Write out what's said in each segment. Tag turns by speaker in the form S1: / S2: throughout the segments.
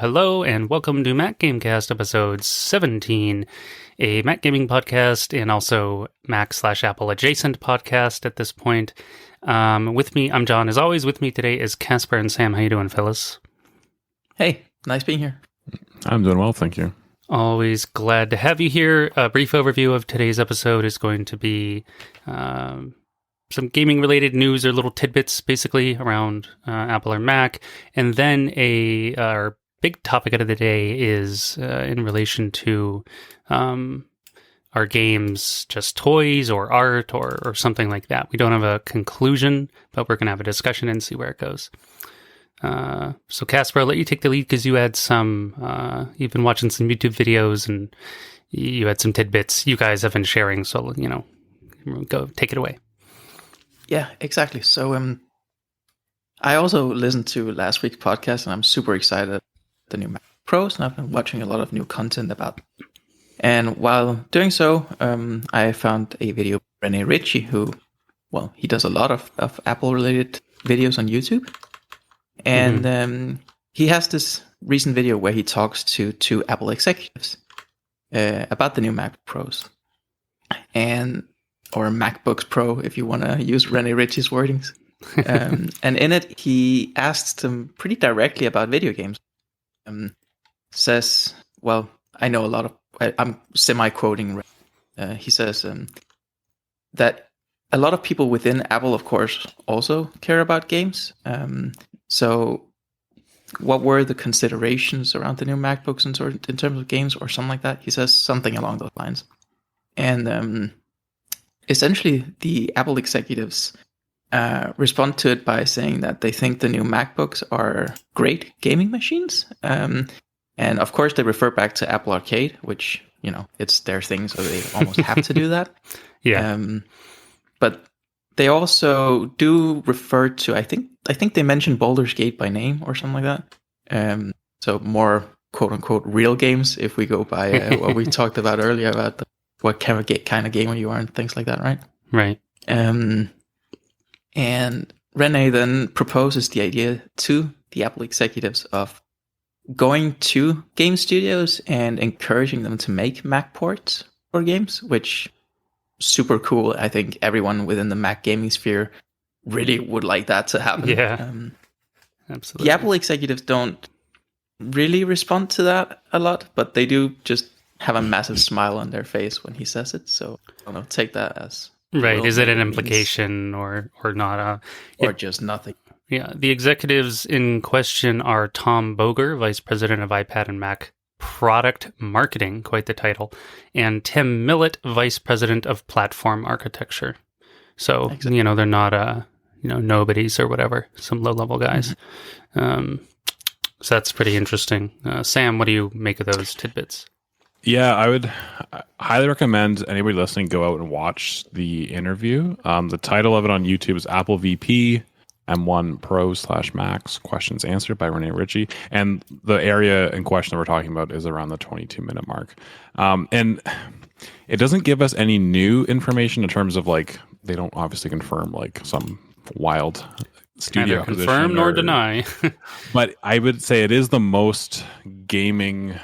S1: hello, and welcome to Mac Gamecast episode 17, a Mac gaming podcast and also Mac/Apple adjacent podcast at this point. With me, I'm John. As always, with me today is Casper and Sam. How you doing, fellas?
S2: Hey, nice being here.
S3: I'm doing well, thank you.
S1: Always glad to have you here. A brief overview of today's episode is going to be some gaming-related news or little tidbits, basically, around Apple or Mac. And then our big topic of the day is in relation to our games, just toys or art or something like that. We don't have a conclusion, but we're going to have a discussion and see where it goes. So Casper, I'll let you take the lead because you had you've been watching some YouTube videos and you had some tidbits you guys have been sharing. So, go take it away.
S2: Yeah, exactly. So I also listened to last week's podcast and I'm super excited about the new Mac Pros, and I've been watching a lot of new content about them. And while doing so, I found a video of Rene Ritchie, who, he does a lot of Apple-related videos on YouTube. And he has this recent video where he talks to two Apple executives about the new Mac Pros. Or MacBooks Pro, if you want to use Rene Ritchie's wordings. And in it, he asks them pretty directly about video games. Says, I know a lot of... I'm semi-quoting. He says that a lot of people within Apple, of course, also care about games. So what were the considerations around the new MacBooks in terms of games or something like that? He says something along those lines. And... essentially, the Apple executives respond to it by saying that they think the new MacBooks are great gaming machines. And of course, they refer back to Apple Arcade, which, it's their thing, so they almost have to do that.
S1: Yeah.
S2: But they also do refer to, I think they mentioned Baldur's Gate by name or something like that. So more quote-unquote real games, if we go by what we talked about earlier about what kind of gamer you are and things like that, right?
S1: Right.
S2: And Rene then proposes the idea to the Apple executives of going to game studios and encouraging them to make Mac ports for games, which super cool. I think everyone within the Mac gaming sphere really would like that to happen.
S1: Yeah, absolutely.
S2: The Apple executives don't really respond to that a lot, but they do just have a massive smile on their face when he says it. So I don't know, take that as
S1: right. Is it an implication or not?
S2: Or just nothing?
S1: Yeah. The executives in question are Tom Boger, Vice President of iPad and Mac Product Marketing, quite the title, and Tim Millett, Vice President of Platform Architecture. So,
S2: exactly.
S1: They're not, nobodies or whatever, some low-level guys. Mm-hmm. So that's pretty interesting. Sam, what do you make of those tidbits?
S3: Yeah, I would highly recommend anybody listening go out and watch the interview. The title of it on YouTube is Apple VP M1 Pro/Max Questions Answered by Rene Ritchie. And the area in question that we're talking about is around the 22-minute mark. And it doesn't give us any new information in terms of they don't obviously confirm some wild studio
S1: neither confirm nor deny.
S3: But I would say it is the most gaming...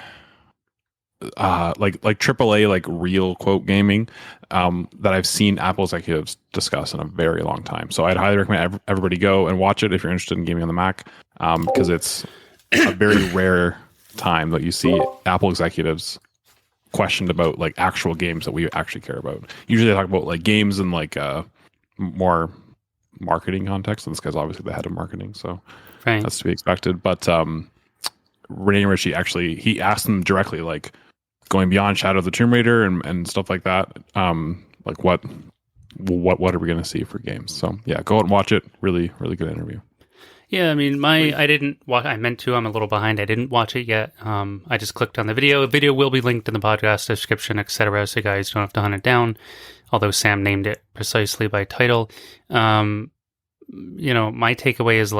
S3: like AAA, real quote gaming that I've seen Apple executives discuss in a very long time. So I'd highly recommend everybody go and watch it if you're interested in gaming on the Mac, because it's a very rare time that you see Apple executives questioned about actual games that we actually care about. Usually they talk about games in more marketing context, and this guy's obviously the head of marketing, so
S1: right.
S3: That's to be expected. But Rene Ritchie actually, he asked them directly, going beyond Shadow of the Tomb Raider and stuff like that. What are we going to see for games? So yeah, go out and watch it. Really, really good interview.
S1: Yeah, I mean, I didn't watch. I meant to. I'm a little behind. I didn't watch it yet. I just clicked on the video. The video will be linked in the podcast description, etc. So you guys don't have to hunt it down. Although Sam named it precisely by title. My takeaway is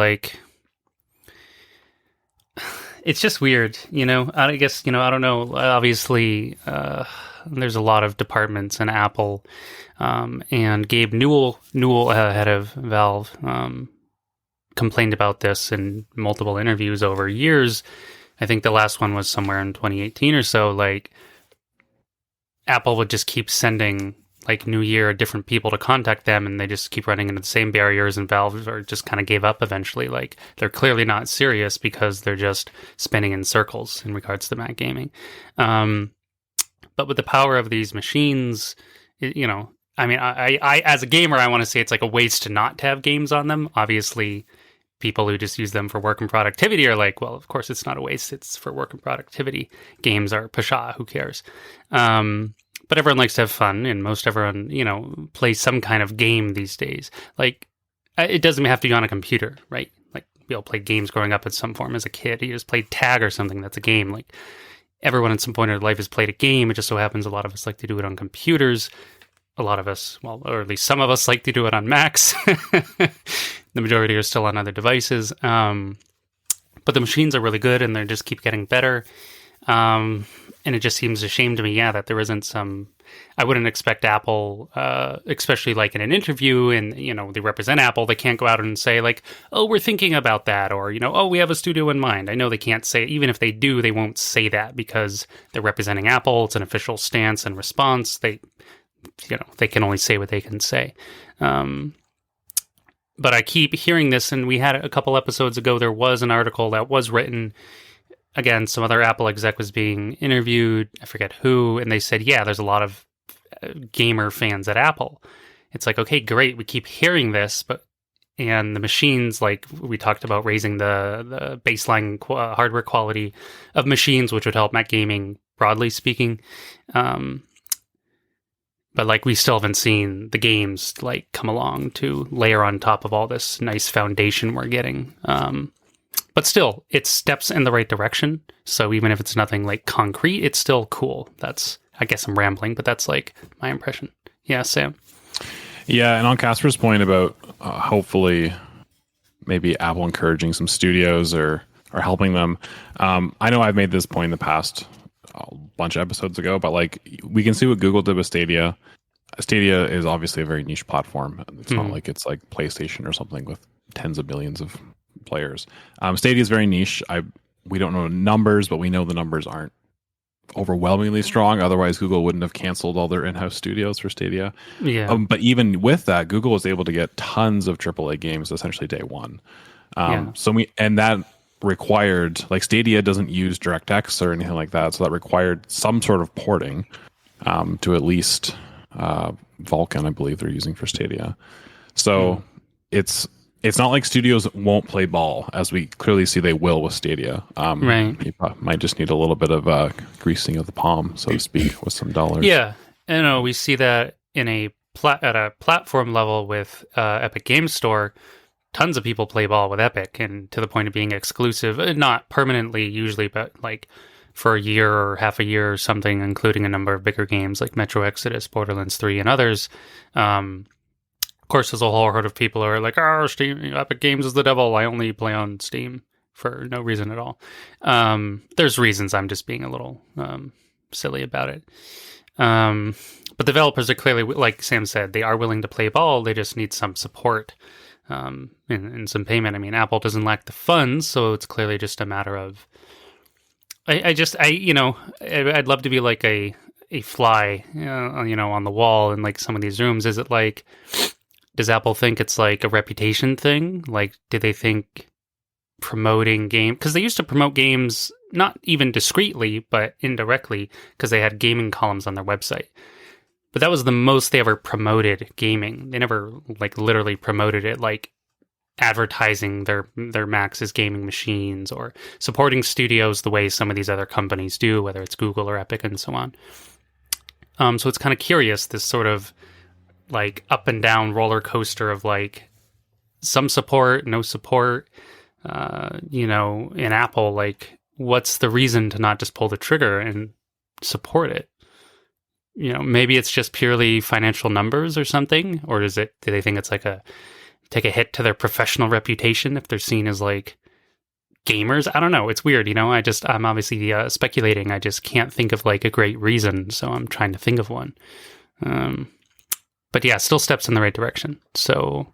S1: it's just weird, I guess, I don't know. Obviously, there's a lot of departments in Apple, and Gabe Newell, head of Valve, complained about this in multiple interviews over years. I think the last one was somewhere in 2018 or so. Like, Apple would just keep sending like New Year different people to contact them, and they just keep running into the same barriers, and Valve or just kind of gave up eventually. Like, they're clearly not serious because they're just spinning in circles in regards to Mac gaming. But with the power of these machines, you know, I mean, I as a gamer, I want to say it's like a waste to not have games on them. Obviously, people who just use them for work and productivity are like, well, of course it's not a waste. It's for work and productivity. Games are pshaw, who cares? But everyone likes to have fun, and most everyone, you know, plays some kind of game these days. Like, it doesn't have to be on a computer, right? Like, we all played games growing up in some form as a kid. You just played tag or something. That's a game. Like, everyone at some point in their life has played a game. It just so happens a lot of us like to do it on computers. A lot of us, well, or at least some of us like to do it on Macs. The majority are still on other devices. But the machines are really good, and they just keep getting better. And it just seems a shame to me, that there isn't some... I wouldn't expect Apple, especially like in an interview, and, you know, they represent Apple, they can't go out and say like, oh, we're thinking about that, or, you know, oh, we have a studio in mind. I know they can't say, even if they do, they won't say that because they're representing Apple. It's an official stance and response. They, you know, they can only say what they can say. But I keep hearing this, and we had a couple episodes ago, there was an article that was written. Again, some other Apple exec was being interviewed, I forget who, and they said, yeah, there's a lot of gamer fans at Apple. It's like, okay, great, we keep hearing this, and the machines, like we talked about raising the baseline hardware quality of machines, which would help Mac gaming, broadly speaking. But like, we still haven't seen the games like come along to layer on top of all this nice foundation we're getting. But still, it's steps in the right direction. So even if it's nothing like concrete, it's still cool. That's, I guess I'm rambling, but that's like my impression. Yeah, Sam?
S3: Yeah, and on Casper's point about hopefully maybe Apple encouraging some studios or helping them. I know I've made this point in the past a bunch of episodes ago, but like, we can see what Google did with Stadia. Stadia is obviously a very niche platform. It's not like it's like PlayStation or something with tens of billions of players. Stadia is very niche. We don't know numbers, but we know the numbers aren't overwhelmingly strong. Otherwise, Google wouldn't have canceled all their in-house studios for Stadia.
S1: Yeah.
S3: But even with that, Google was able to get tons of AAA games essentially day one. And that required, like, Stadia doesn't use DirectX or anything like that, so that required some sort of porting to at least Vulkan, I believe they're using for Stadia. So it's not like studios won't play ball, as we clearly see they will with Stadia.
S1: Right.
S3: You might just need a little bit of greasing of the palm, so to speak, with some dollars.
S1: Yeah. And we see that in at a platform level with Epic Games Store. Tons of people play ball with Epic, and to the point of being exclusive, not permanently usually, but like for a year or half a year or something, including a number of bigger games like Metro Exodus, Borderlands 3, and others. Of course, there's a whole horde of people who are like, oh, Steam, Epic Games is the devil. I only play on Steam for no reason at all. There's reasons. I'm just being a little silly about it. But developers are clearly, like Sam said, they are willing to play ball. They just need some support and some payment. I mean, Apple doesn't lack the funds, so it's clearly just a matter of... I'd love to be like a fly, on the wall in like some of these rooms. Is it like... Does Apple think it's like a reputation thing? Like, do they think promoting game? Because they used to promote games not even discreetly, but indirectly, because they had gaming columns on their website. But that was the most they ever promoted gaming. They never like literally promoted it, like advertising their Macs as gaming machines or supporting studios the way some of these other companies do, whether it's Google or Epic and so on. So it's kind of curious, this sort of like up and down roller coaster of like some support, no support, in Apple, like what's the reason to not just pull the trigger and support it? Maybe it's just purely financial numbers or something, or do they think it's like take a hit to their professional reputation if they're seen as like gamers? I don't know. It's weird, I'm obviously speculating. I just can't think of like a great reason, so I'm trying to think of one. But yeah, still steps in the right direction. So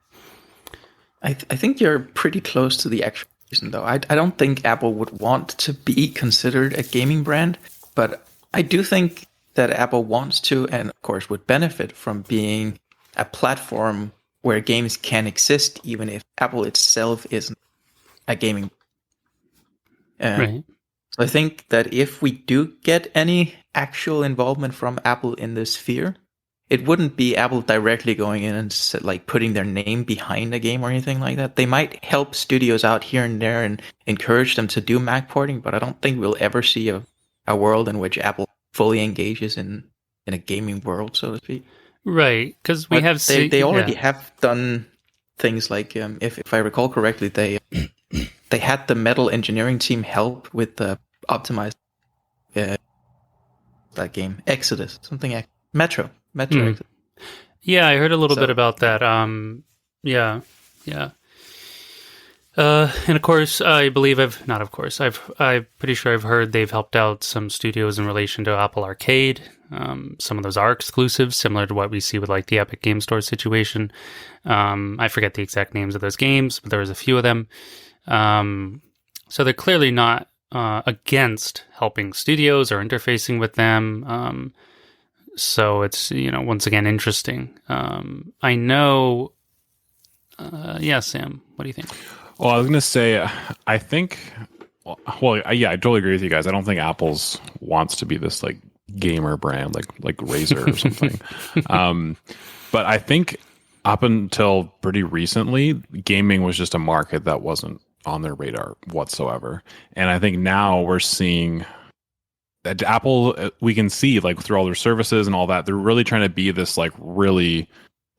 S2: I think you're pretty close to the actual reason, though. I don't think Apple would want to be considered a gaming brand, but I do think that Apple wants to, and of course would benefit from being a platform where games can exist, even if Apple itself isn't a gaming.
S1: Right.
S2: So I think that if we do get any actual involvement from Apple in this sphere, it wouldn't be Apple directly going in and like putting their name behind a game or anything like that. They might help studios out here and there and encourage them to do Mac porting, but I don't think we'll ever see a world in which Apple fully engages in a gaming world, so to speak.
S1: Right, because we have
S2: they already have done things like if I recall correctly, they had the Metal engineering team help with the optimized that game Exodus, something Metro. Exodus.
S1: Yeah, I heard a little bit about that. Yeah. And of course, I'm pretty sure I've heard they've helped out some studios in relation to Apple Arcade. Some of those are exclusives, similar to what we see with like the Epic Game Store situation. I forget the exact names of those games, but there was a few of them. So they're clearly not against helping studios or interfacing with them. So it's, once again, interesting. I know... Sam, what do you think?
S3: Well, I was going to say, I think... Well, yeah, I totally agree with you guys. I don't think Apple's wants to be this, like, gamer brand, like Razer or something. But I think up until pretty recently, gaming was just a market that wasn't on their radar whatsoever. And I think now we're seeing that Apple, we can see like through all their services and all that, they're really trying to be this like really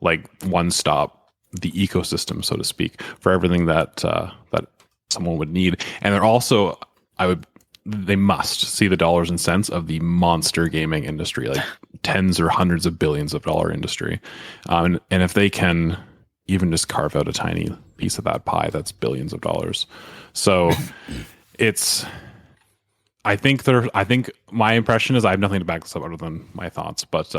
S3: like one-stop, the ecosystem, so to speak, for everything that that someone would need. And they're also, they must see the dollars and cents of the monster gaming industry, like tens or hundreds of billions of dollar industry. And if they can even just carve out a tiny piece of that pie, that's billions of dollars. So I think my impression is, I have nothing to back this up other than my thoughts, but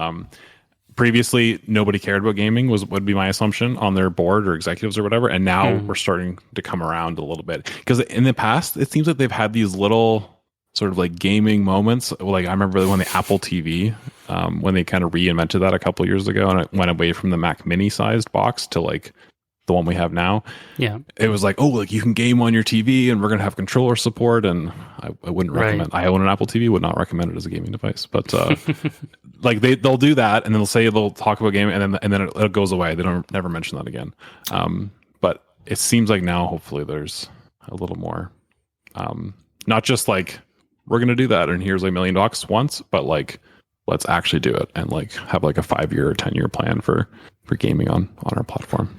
S3: previously nobody cared about gaming would be my assumption on their board or executives or whatever. And now we're starting to come around a little bit, because in the past, it seems like they've had these little sort of like gaming moments. Like I remember when the Apple TV, when they kind of reinvented that a couple of years ago, and it went away from the Mac Mini sized box to like the one we have now. Yeah, it was like, oh, like you can game on your TV, and we're gonna have controller support. And I wouldn't recommend. I own an Apple TV, would not recommend it as a gaming device. But like they'll do that, and then they'll talk about gaming, and then it goes away. They don't never mention that again. But it seems like now, hopefully, there's a little more, not just like, we're going to do that and here's $1 million once, but like, let's actually do it and like have like a 5-year or 10-year plan for gaming on our platform.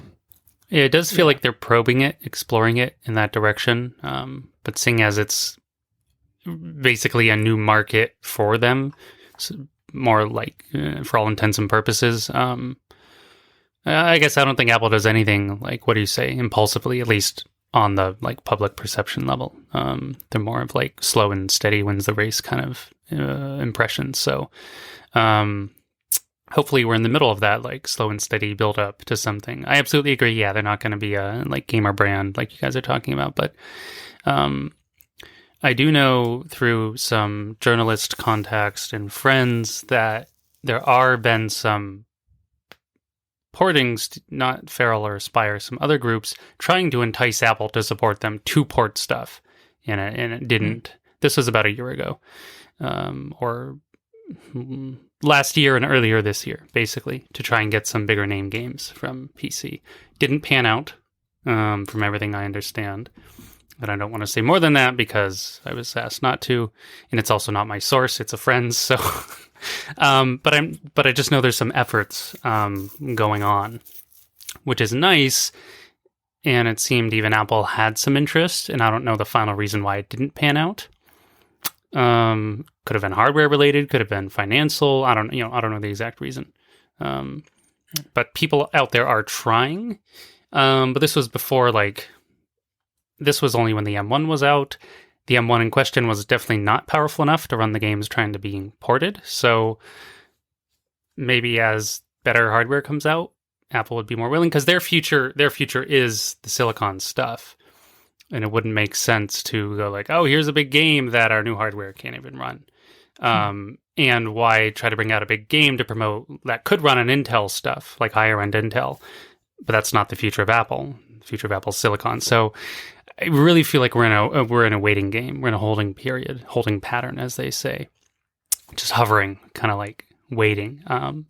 S1: Yeah, it does feel like they're probing it, exploring it in that direction. But seeing as it's basically a new market for them, so more like for all intents and purposes, I guess I don't think Apple does anything like, what do you say, impulsively, at least on the like public perception level. They're more of like slow and steady wins the race kind of impressions. So hopefully we're in the middle of that like slow and steady build up to something. I absolutely agree. Yeah, they're not going to be a like gamer brand like you guys are talking about, but I do know through some journalist contacts and friends that there are been some portings, not Feral or Aspire, some other groups trying to entice Apple to support them to port stuff, and it didn't. This was about a year ago, or last year and earlier this year, basically, to try and get some bigger name games from PC. Didn't pan out, from everything I understand. But I don't want to say more than that because I was asked not to, and it's also not my source; it's a friend's. So. But I just know there's some efforts going on, which is nice. And it seemed even Apple had some interest, and I don't know the final reason why it didn't pan out. Could have been hardware related, could have been financial. I don't know the exact reason. But people out there are trying. But this was before, this was only when the M1 was out. The M1 in question was definitely not powerful enough to run the games trying to be ported. So maybe as better hardware comes out, Apple would be more willing, because their future is the silicon stuff. and it wouldn't make sense to go like, oh, here's a big game that our new hardware can't even run. And why try to bring out a big game to promote that could run on Intel stuff, like higher end Intel, but that's not the future of Apple. The future of Apple's silicon. So I really feel like we're in a waiting game. We're in a holding period, holding pattern, as they say, just hovering, kind of like waiting. And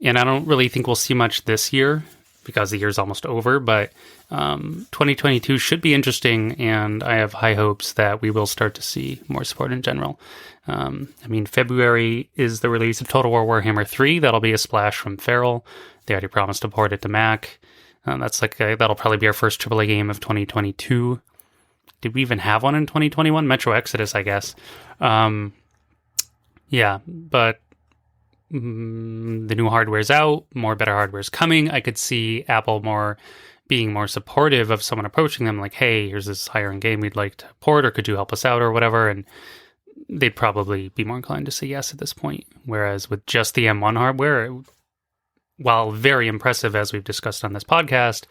S1: I don't really think we'll see much this year because the year's almost over, but 2022 should be interesting, and I have high hopes that we will start to see more support in general. February is the release of Total War Warhammer 3. That'll be a splash from Feral. They already promised to port it to Mac. That'll probably be our first AAA game of 2022. Did we even have one in 2021? Metro Exodus, I guess. But the new hardware's out. More better hardware's coming. I could see Apple being more supportive of someone approaching them like, hey, here's this higher-end game we'd like to port, or could you help us out, or whatever, and they'd probably be more inclined to say yes at this point. Whereas with just the M1 hardware, while very impressive, as we've discussed on this podcast,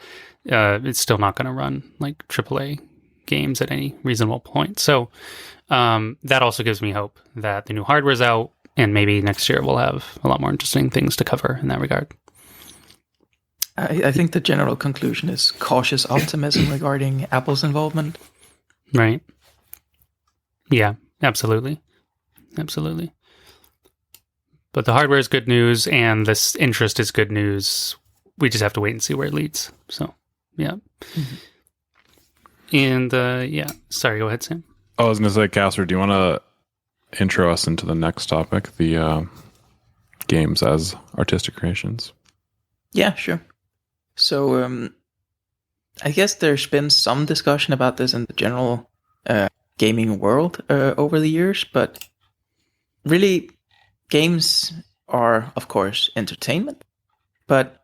S1: it's still not going to run like AAA games at any reasonable point. So that also gives me hope that the new hardware's out, and maybe next year we'll have a lot more interesting things to cover in that regard.
S2: I think the general conclusion is cautious optimism regarding Apple's involvement.
S1: Right. Yeah, absolutely. Absolutely. But the hardware is good news, and this interest is good news. We just have to wait and see where it leads. So, yeah. Mm-hmm. And, sorry, go ahead, Sam.
S3: I was going to say, Casper, do you want to intro us into the next topic, the games as artistic creations?
S2: Yeah, sure. So, I guess there's been some discussion about this in the general gaming world over the years, but really, games are, of course, entertainment, but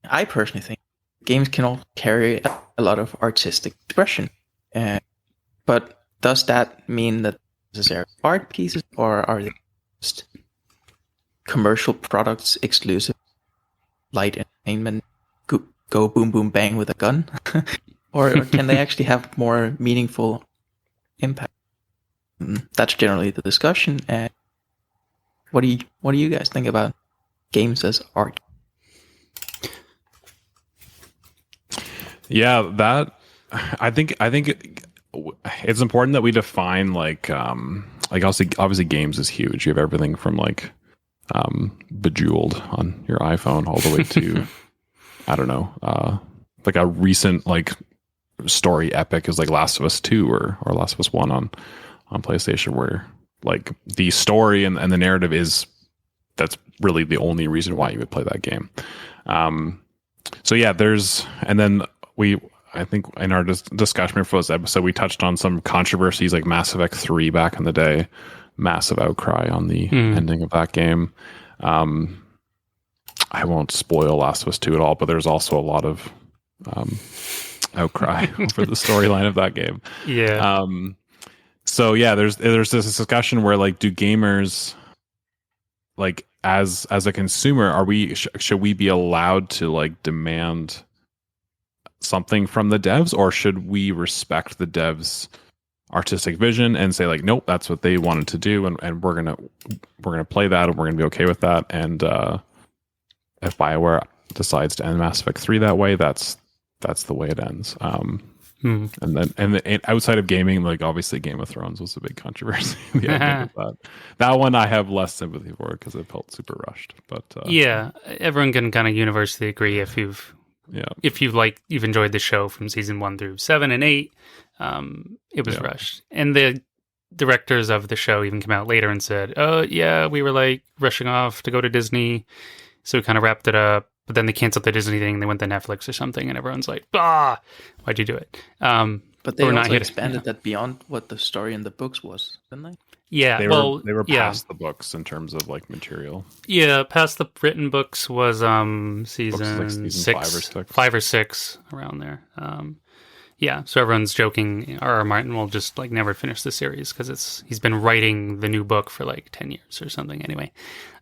S2: I personally think games can also carry a lot of artistic expression. But does that mean that necessarily art pieces, or are they just commercial products exclusive, light entertainment, go boom boom bang with a gun, or can they actually have more meaningful impact? That's generally the discussion. And what do you guys think about games as art?
S3: Yeah, that I think it's important that we define like obviously games is huge. You have everything from like Bejeweled on your iPhone all the way to I don't know, like a recent like story epic is like Last of Us 2 or Last of Us 1 on PlayStation, where like the story and the narrative that's really the only reason why you would play that game. So yeah, I think in our discussion for this episode, we touched on some controversies like Mass Effect 3 back in the day, massive outcry on the ending of that game. I won't spoil Last of Us 2 at all, but there's also a lot of outcry over the storyline of that game.
S1: Yeah.
S3: So yeah, there's this discussion where like, do gamers, like as a consumer, should we be allowed to like demand something from the devs, or should we respect the devs' artistic vision and say like, nope, that's what they wanted to do, and we're gonna play that, and we're gonna be okay with that. And if BioWare decides to end Mass Effect 3 that way, that's the way it ends. And then outside of gaming, like obviously Game of Thrones was a big controversy. That one I have less sympathy for because it felt super rushed. But
S1: yeah, everyone can kind of universally agree if you've enjoyed the show from season 1 through 7 and 8, it was rushed. And the directors of the show even came out later and said, "Oh yeah, we were like rushing off to go to Disney, so we kind of wrapped it up." But then they canceled the Disney thing. They went to Netflix or something, and everyone's like, "Ah, why'd you do it?"
S2: But they also expanded that beyond what the story in the books was, didn't they?
S1: Yeah,
S3: they were past the books in terms of like material.
S1: Yeah, past the written books was season 6, 5 or 6 around there. Yeah, so everyone's joking R.R. Martin will just like never finish the series because he's been writing the new book for like 10 years or something. Anyway,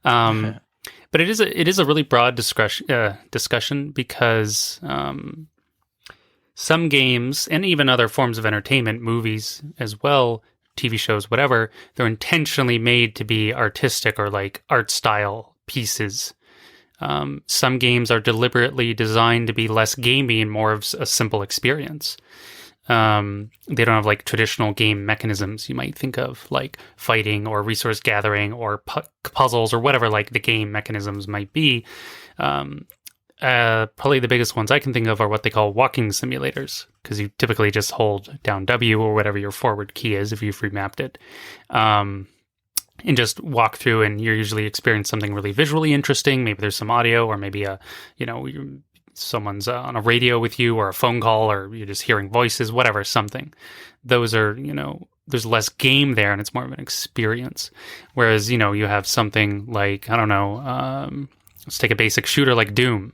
S1: but it is a really broad discussion because some games, and even other forms of entertainment, movies as well, TV shows, whatever, they're intentionally made to be artistic or like art style pieces. Some games are deliberately designed to be less gamey and more of a simple experience. They don't have like traditional game mechanisms you might think of, like fighting or resource gathering or puzzles or whatever like the game mechanisms might be. Probably the biggest ones I can think of are what they call walking simulators, because you typically just hold down W or whatever your forward key is if you've remapped it, and just walk through, and you're usually experience something really visually interesting. Maybe there's some audio, or maybe someone's on a radio with you, or a phone call, or you're just hearing voices, whatever, something. Those are, there's less game there, and it's more of an experience. Whereas, you have something like, I don't know, let's take a basic shooter like Doom.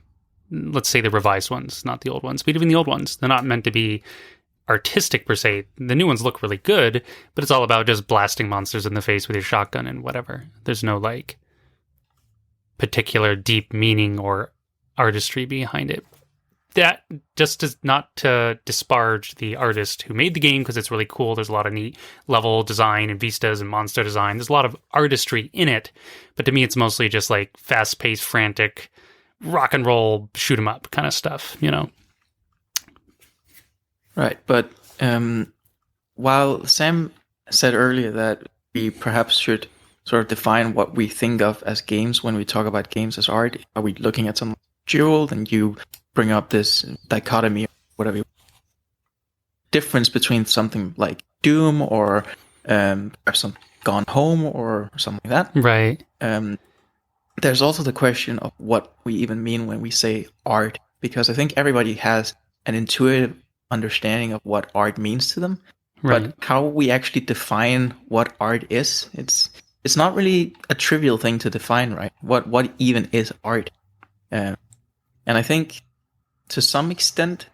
S1: Let's say the revised ones, not the old ones, but even the old ones, they're not meant to be artistic per se. The new ones look really good, but it's all about just blasting monsters in the face with your shotgun and whatever. There's no like particular deep meaning or artistry behind it. That just is not to disparage the artist who made the game, because it's really cool. There's a lot of neat level design and vistas and monster design. There's a lot of artistry in it, but to me it's mostly just like fast-paced, frantic, rock and roll, shoot 'em up kind of stuff,
S2: Right, but while Sam said earlier that we perhaps should sort of define what we think of as games when we talk about games as art, are we looking at some Jewel, and you bring up this dichotomy, whatever difference between something like Doom or perhaps some Gone Home or something like that.
S1: Right.
S2: There's also the question of what we even mean when we say art, because I think everybody has an intuitive understanding of what art means to them.
S1: Right.
S2: But how we actually define what art is, it's not really a trivial thing to define, right? What even is art? And I think to some extent,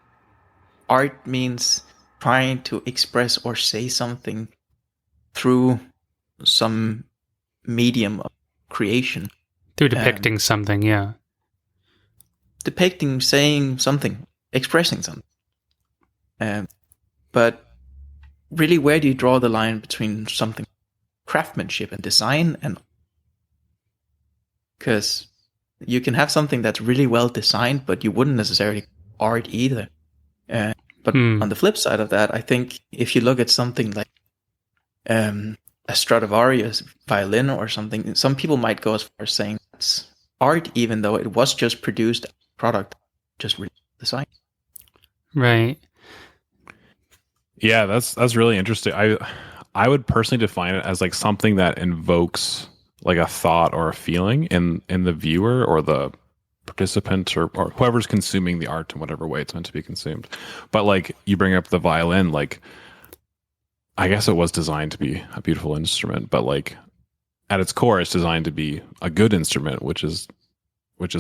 S2: art means trying to express or say something through some medium of creation.
S1: Through depicting something, yeah.
S2: Depicting, saying something, expressing something. But really, where do you draw the line between something craftsmanship and design? And because you can have something that's really well designed, but you wouldn't necessarily art either. But on the flip side of that, I think if you look at something like a Stradivarius violin or something, some people might go as far as saying it's art, even though it was just produced product, just really designed.
S1: Right.
S3: Yeah, that's really interesting. I would personally define it as like something that invokes like a thought or a feeling in the viewer or the participant or whoever's consuming the art in whatever way it's meant to be consumed. But like you bring up the violin, like I guess it was designed to be a beautiful instrument, but like at its core, it's designed to be a good instrument, which is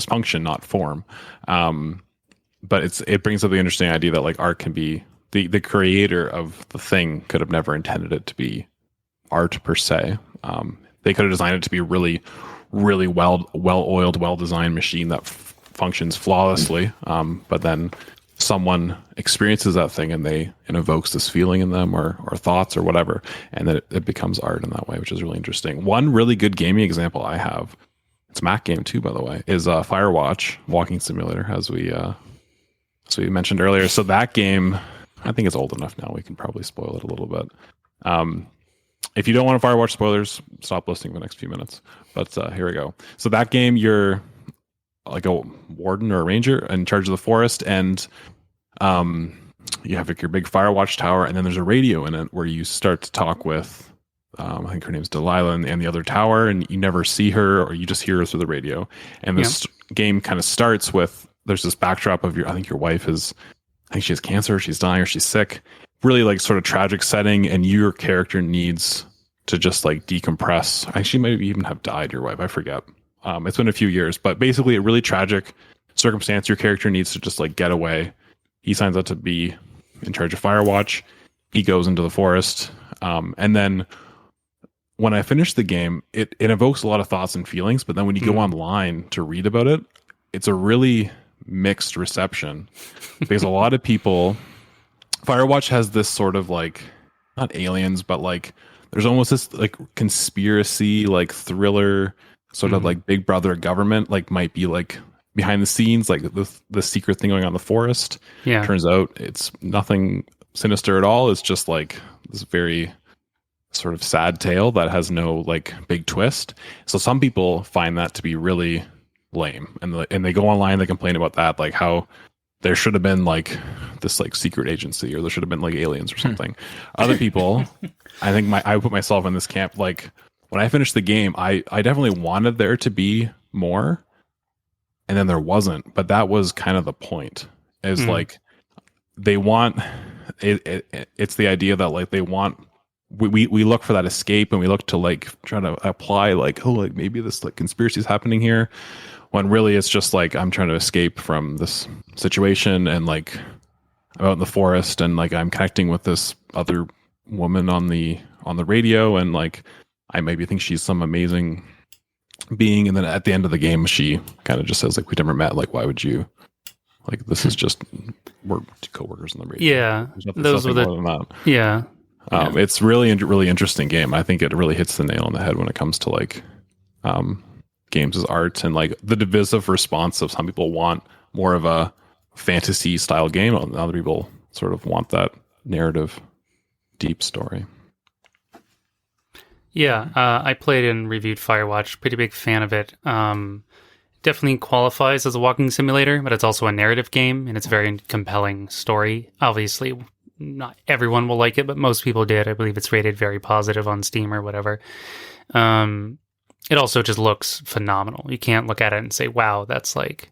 S3: function, not form. But it brings up the interesting idea that like art can be the creator of the thing could have never intended it to be art per se. They could have designed it to be a really, really well-oiled, well-designed machine that functions flawlessly. But then someone experiences that thing and it evokes this feeling in them or thoughts or whatever, and then it becomes art in that way, which is really interesting. One really good gaming example I have, it's a Mac game too, by the way, is Firewatch, walking simulator, as we mentioned earlier. So that game, I think it's old enough now. We can probably spoil it a little bit. If you don't want to Firewatch spoilers, stop listening for the next few minutes. But here we go. So that game, you're like a warden or a ranger in charge of the forest, and you have like your big Firewatch tower, and then there's a radio in it where you start to talk with, I think her name's Delilah, and the other tower, and you never see her, or you just hear her through the radio. And this game kind of starts with, there's this backdrop of I think your wife I think she has cancer, she's dying, or she's sick. Really like sort of tragic setting, and your character needs to just like decompress. I think she might even have died, your wife, I forget. It's been a few years, but basically a really tragic circumstance. Your character needs to just like get away. He signs up to be in charge of Firewatch. He goes into the forest. And then when I finish the game, it evokes a lot of thoughts and feelings, but then when you go online to read about it, it's a really mixed reception because a lot of people Firewatch has this sort of like, not aliens, but like there's almost this like conspiracy, like thriller, sort of like Big Brother government, like might be like behind the scenes, like the secret thing going on in the forest.
S1: Yeah.
S3: Turns out it's nothing sinister at all. It's just like this very sort of sad tale that has no like big twist. So some people find that to be really lame, and they go online, they complain about that, like how there should have been like this like secret agency, or there should have been like aliens or something. Other people, I think I put myself in this camp. Like when I finished the game, I definitely wanted there to be more, and then there wasn't. But that was kind of the point. Is like they want it. It's the idea that like they want. We look for that escape, and we look to like try to apply like, oh, like maybe this like conspiracy is happening here, when really it's just like I'm trying to escape from this situation, and like I'm out in the forest, and like I'm connecting with this other woman on the radio, and like I maybe think she's some amazing being, and then at the end of the game she kind of just says like, we never met, like why would you, like this is just, we're coworkers on the radio.
S1: Yeah,
S3: those were the
S1: yeah.
S3: It's really interesting game. I think it really hits the nail on the head when it comes to like games as art, and like the divisive response of some people want more of a fantasy style game, and other people sort of want that narrative deep story.
S1: Yeah, I played and reviewed Firewatch. Pretty big fan of it. Definitely qualifies as a walking simulator, but it's also a narrative game, and it's a very compelling story. Obviously, not everyone will like it, but most people did. I believe it's rated very positive on Steam or whatever. It also just looks phenomenal. You can't look at it and say, wow, that's like,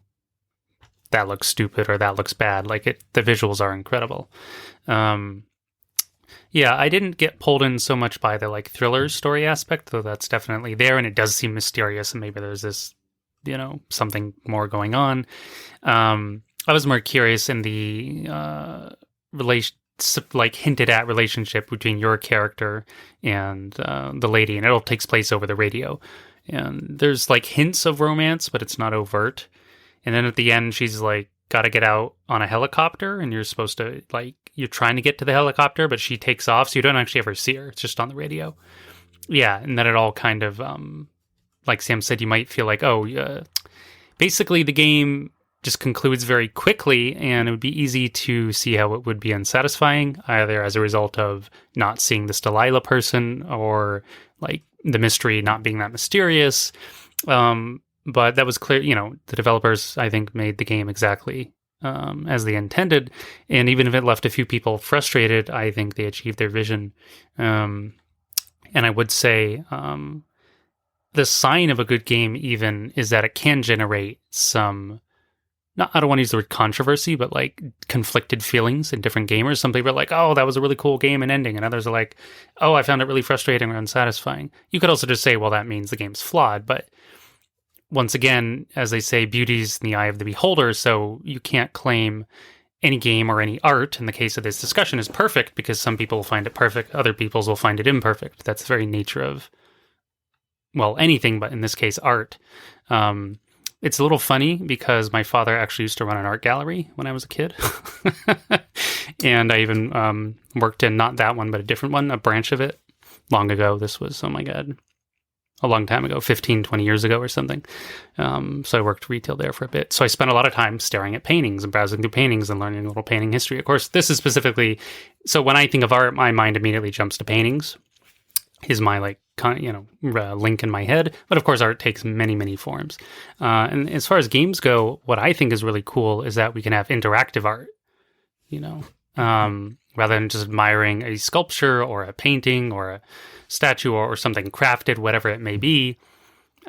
S1: that looks stupid or that looks bad. Like the visuals are incredible. Yeah, I didn't get pulled in so much by the like thriller story aspect, though that's definitely there, and it does seem mysterious, and maybe there's this, something more going on. I was more curious in the like hinted at relationship between your character and the lady, and it all takes place over the radio, and there's like hints of romance, but it's not overt. And then at the end she's like got to get out on a helicopter, and you're supposed to like, you're trying to get to the helicopter, but she takes off, so you don't actually ever see her. It's just on the radio. Yeah, and then it all kind of like Sam said, you might feel like, basically the game just concludes very quickly, and it would be easy to see how it would be unsatisfying, either as a result of not seeing this Delilah person, or like the mystery not being that mysterious. But that was clear, the developers, I think, made the game exactly as they intended, and even if it left a few people frustrated, I think they achieved their vision. And I would say the sign of a good game even is that it can generate some, I don't want to use the word controversy, but like conflicted feelings in different gamers. Some people are like, oh, that was a really cool game and ending. And others are like, oh, I found it really frustrating or unsatisfying. You could also just say, well, that means the game's flawed. But once again, as they say, beauty's in the eye of the beholder. So you can't claim any game or any art, in the case of this discussion, is perfect, because some people will find it perfect. Other people's will find it imperfect. That's the very nature of, well, anything, but in this case, art. It's a little funny because my father actually used to run an art gallery when I was a kid. And I even worked in, not that one, but a different one, a branch of it, long ago. This was, oh my God, a long time ago, 15, 20 years ago or something. So I worked retail there for a bit. So I spent a lot of time staring at paintings and browsing through paintings and learning a little painting history. Of course, this is specifically, so when I think of art, my mind immediately jumps to paintings. Is my like link in my head, but of course art takes many, many forms. And as far as games go, what I think is really cool is that we can have interactive art, rather than just admiring a sculpture or a painting or a statue or something crafted, whatever it may be.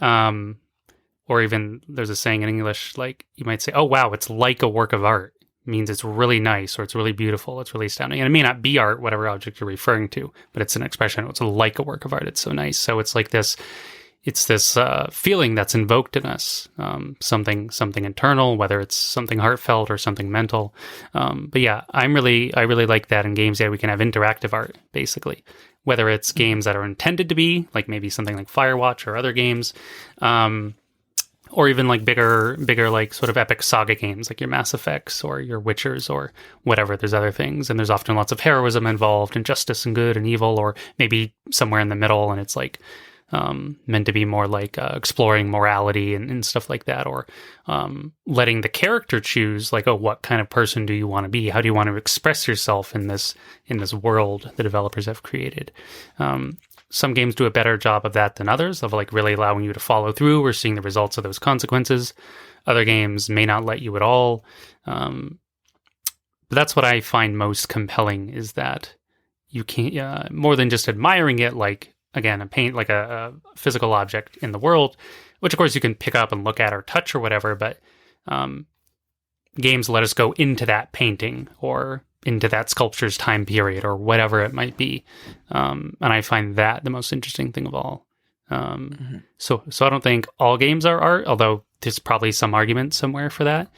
S1: Or even there's a saying in English, like you might say, oh wow, it's like a work of art. Means it's really nice, or it's really beautiful, it's really astounding. And it may not be art, whatever object you're referring to, but it's an expression. It's like a work of art. It's so nice. So it's like this, it's this feeling that's invoked in us, something internal, whether it's something heartfelt or something mental. But yeah, I really like that in games that we can have interactive art, basically, whether it's games that are intended to be, like maybe something like Firewatch or other games, or even like bigger like sort of epic saga games like your Mass Effects or your Witchers or whatever. There's other things, and there's often lots of heroism involved and justice and good and evil, or maybe somewhere in the middle, and it's like meant to be more like exploring morality and stuff like that, or letting the character choose like, oh, what kind of person do you want to be? How do you want to express yourself in this world the developers have created? Some games do a better job of that than others, of like really allowing you to follow through or seeing the results of those consequences. Other games may not let you at all. But that's what I find most compelling, is that you can't, more than just admiring it, like, again, a paint, like a physical object in the world, which of course you can pick up and look at or touch or whatever, but games let us go into that painting or into that sculpture's time period or whatever it might be. And I find that the most interesting thing of all. So I don't think all games are art, although there's probably some argument somewhere for that.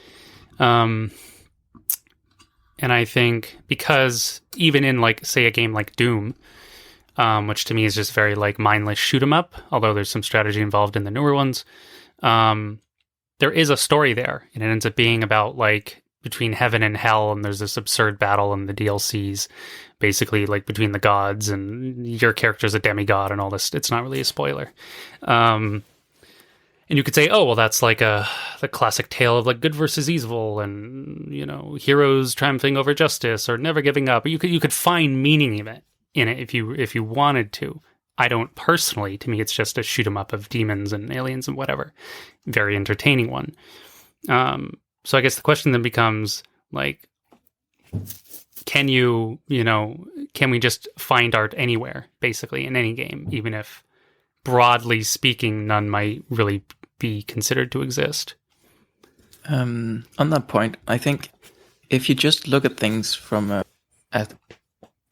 S1: And I think because even in like, say, a game like Doom, which to me is just very like mindless shoot 'em up, although there's some strategy involved in the newer ones, there is a story there, and it ends up being about like between heaven and hell, and there's this absurd battle in the DLCs, basically like between the gods, and your character's a demigod and all this. It's not really a spoiler. And you could say, oh, well, that's like the classic tale of like good versus evil, and heroes triumphing over justice or never giving up. You could find meaning in it if you wanted to. I don't personally. To me, it's just a shoot 'em up of demons and aliens and whatever. Very entertaining one. So I guess the question then becomes like, can we just find art anywhere, basically in any game, even if broadly speaking, none might really be considered to exist?
S2: On that point, I think if you just look at things from a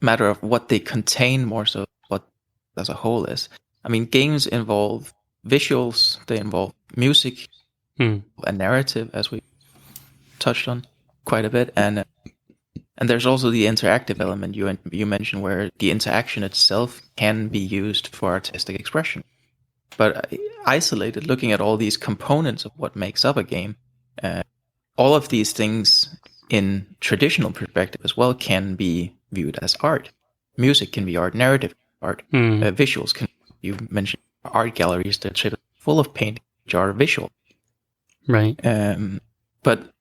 S2: matter of what they contain more so what as a whole is. I mean, games involve visuals, they involve music, a narrative, as we touched on quite a bit, and there's also the interactive element you mentioned, where the interaction itself can be used for artistic expression. But isolated, looking at all these components of what makes up a game, all of these things in traditional perspective as well can be viewed as art. Music can be art, narrative art, visuals can. You mentioned art galleries that are full of paintings which are visual,
S1: right?
S2: But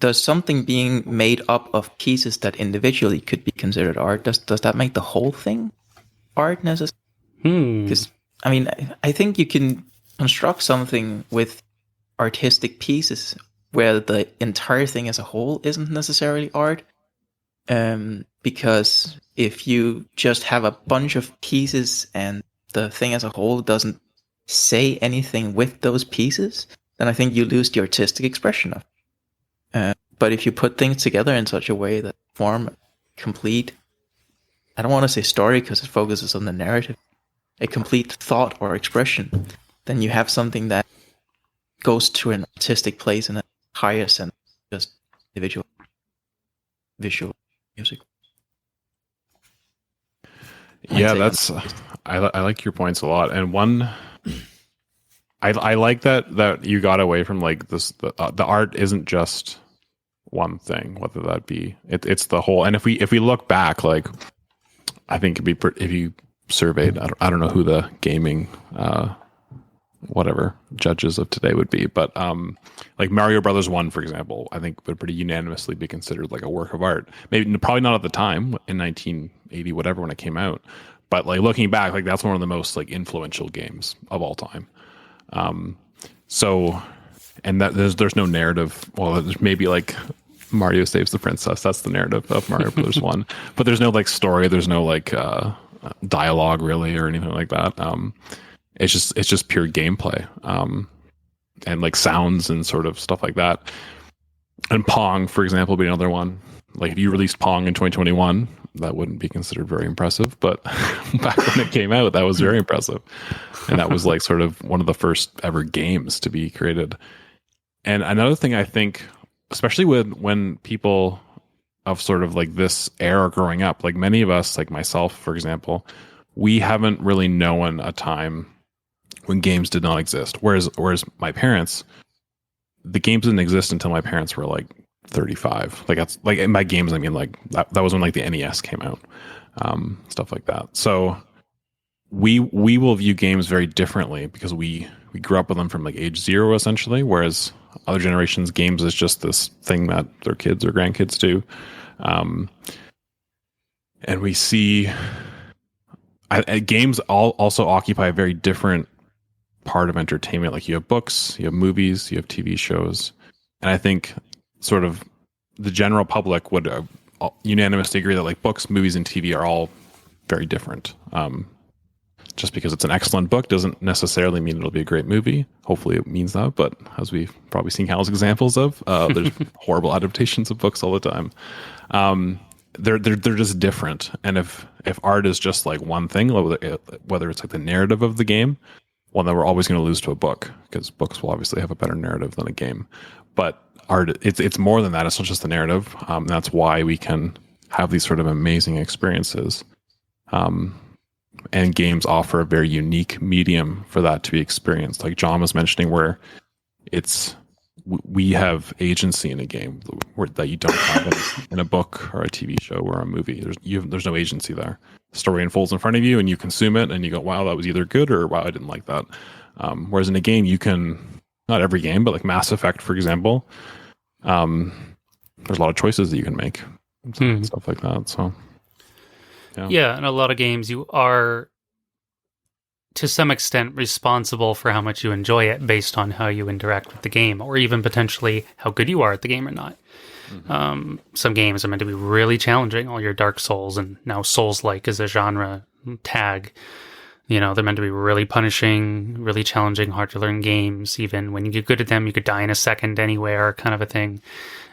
S2: does something being made up of pieces that individually could be considered art, does that make the whole thing art necessarily? Because I mean, I think you can construct something with artistic pieces where the entire thing as a whole isn't necessarily art. Because if you just have a bunch of pieces and the thing as a whole doesn't say anything with those pieces, then I think you lose the artistic expression of it. But if you put things together in such a way that form a complete, I don't want to say story because it focuses on the narrative, a complete thought or expression, then you have something that goes to an artistic place in a higher sense, just individual visual music.
S3: Yeah, that's I like your points a lot, and one I like that you got away from like this. The art isn't just one thing, whether that be it's the whole. And if we look back, like I think it'd be if you surveyed, I don't know who the gaming whatever judges of today would be, but like Mario Brothers 1, for example, I think would pretty unanimously be considered like a work of art. Maybe probably not at the time in 1980 whatever when it came out, but like looking back, like that's one of the most like influential games of all time. So, and that there's no narrative. Well, there's maybe like Mario saves the princess. That's the narrative of Mario Brothers 1, but there's no like story. There's no like dialogue really or anything like that. It's just pure gameplay, and like sounds and sort of stuff like that. And Pong, for example, would be another one. Like if you released Pong in 2021, that wouldn't be considered very impressive. But back when it came out, that was very impressive. And that was like sort of one of the first ever games to be created. And another thing I think, especially when people of sort of like this era growing up, like many of us, like myself, for example, we haven't really known a time when games did not exist. Whereas my parents, the games didn't exist until my parents were like 35. Like that's like in my games, I mean like that was when like the NES came out, stuff like that. So we will view games very differently because we grew up with them from like age 0 essentially, whereas other generations, games is just this thing that their kids or grandkids do. And we see games also occupy a very different part of entertainment. Like you have books, you have movies, you have TV shows. And I think sort of the general public would unanimously agree that like books, movies, and TV are all very different. Just because it's an excellent book doesn't necessarily mean it'll be a great movie. Hopefully it means that, but as we've probably seen countless examples of, there's horrible adaptations of books all the time. They're just different. And if art is just like one thing, whether it's like the narrative of the game, well, then we're always going to lose to a book because books will obviously have a better narrative than a game. But art, it's more than that. It's not just the narrative. That's why we can have these sort of amazing experiences. And games offer a very unique medium for that to be experienced. Like John was mentioning, where we have agency in a game that you don't have in a book or a TV show or a movie. There's no agency there. The story unfolds in front of you and you consume it and you go, wow, that was either good or wow, I didn't like that. Whereas in a game, you can, not every game, but like Mass Effect, for example, there's a lot of choices that you can make and stuff like that. So
S1: yeah, in a lot of games, you are to some extent responsible for how much you enjoy it based on how you interact with the game, or even potentially how good you are at the game or not. Some games are meant to be really challenging, all your Dark Souls, and now Souls-like is a genre tag. You know, they're meant to be really punishing, really challenging, hard to learn games. Even when you get good at them, you could die in a second anywhere, kind of a thing.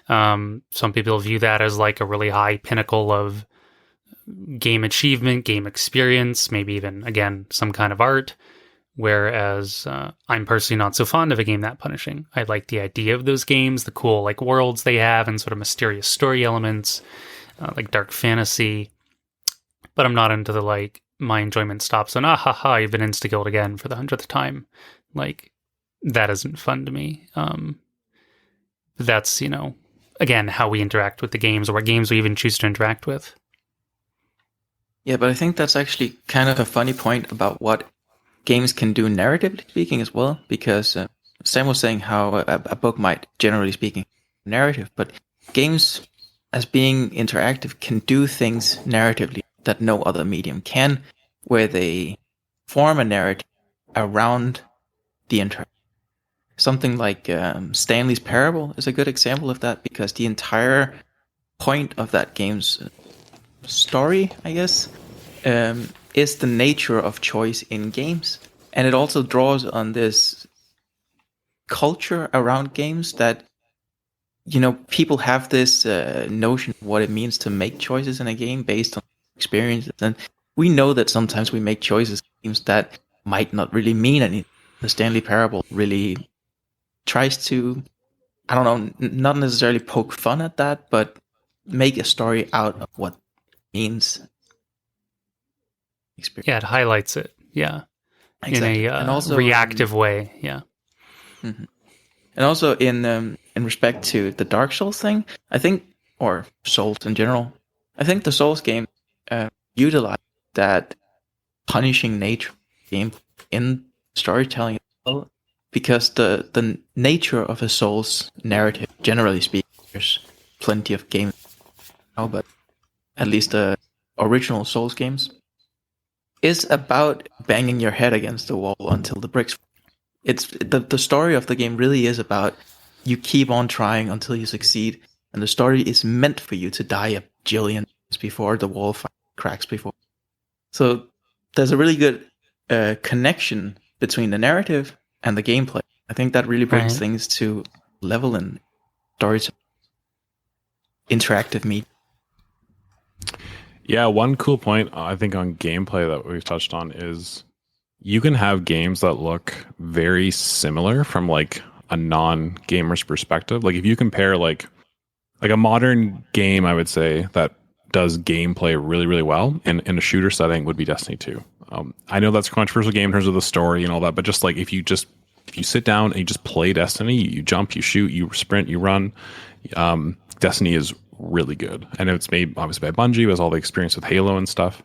S1: Some people view that as like a really high pinnacle of game achievement, game experience, maybe even, again, some kind of art. Whereas I'm personally not so fond of a game that punishing. I like the idea of those games, the cool like worlds they have and sort of mysterious story elements, like dark fantasy. But I'm not into the like, my enjoyment stops and you've been insta-killed again for the 100th time. Like, that isn't fun to me. That's, again, how we interact with the games, or what games we even choose to interact with.
S2: Yeah, but I think that's actually kind of a funny point about what games can do narratively speaking as well, because Sam was saying how a book might, generally speaking, narrative, but games as being interactive can do things narratively that no other medium can, where they form a narrative around the interaction. Something like Stanley's Parable is a good example of that, because the entire point of that game's story, I guess, is the nature of choice in games. And it also draws on this culture around games that, people have this notion of what it means to make choices in a game based on experiences. And we know that sometimes we make choices in games that might not really mean anything. The Stanley Parable really tries to, I don't know, not necessarily poke fun at that, but make a story out of what it means. Experience.
S1: Yeah, it highlights it. Yeah.
S2: Exactly.
S1: In a
S2: and also,
S1: reactive way. Yeah.
S2: Mm-hmm. And also in respect to the Dark Souls thing, I think, or Souls in general, I think the Souls game utilized that punishing nature of the game in storytelling as well, because the nature of a Souls narrative, generally speaking, there's plenty of games now, but at least the original Souls games, is about banging your head against the wall until the bricks. It's the story of the game really is about you keep on trying until you succeed, and the story is meant for you to die a jillion times before the wall cracks before. So there's a really good connection between the narrative and the gameplay. I think that really brings things to level in storytelling, interactive media.
S3: Yeah, one cool point I think on gameplay that we've touched on is you can have games that look very similar from like a non-gamer's perspective. Like if you compare like a modern game, I would say that does gameplay really, really well in a shooter setting would be Destiny 2. I know that's a controversial game in terms of the story and all that, but just like if you sit down and you just play Destiny, you jump, you shoot, you sprint, you run. Destiny is really good, and it's made obviously by Bungie, with all the experience with Halo and stuff.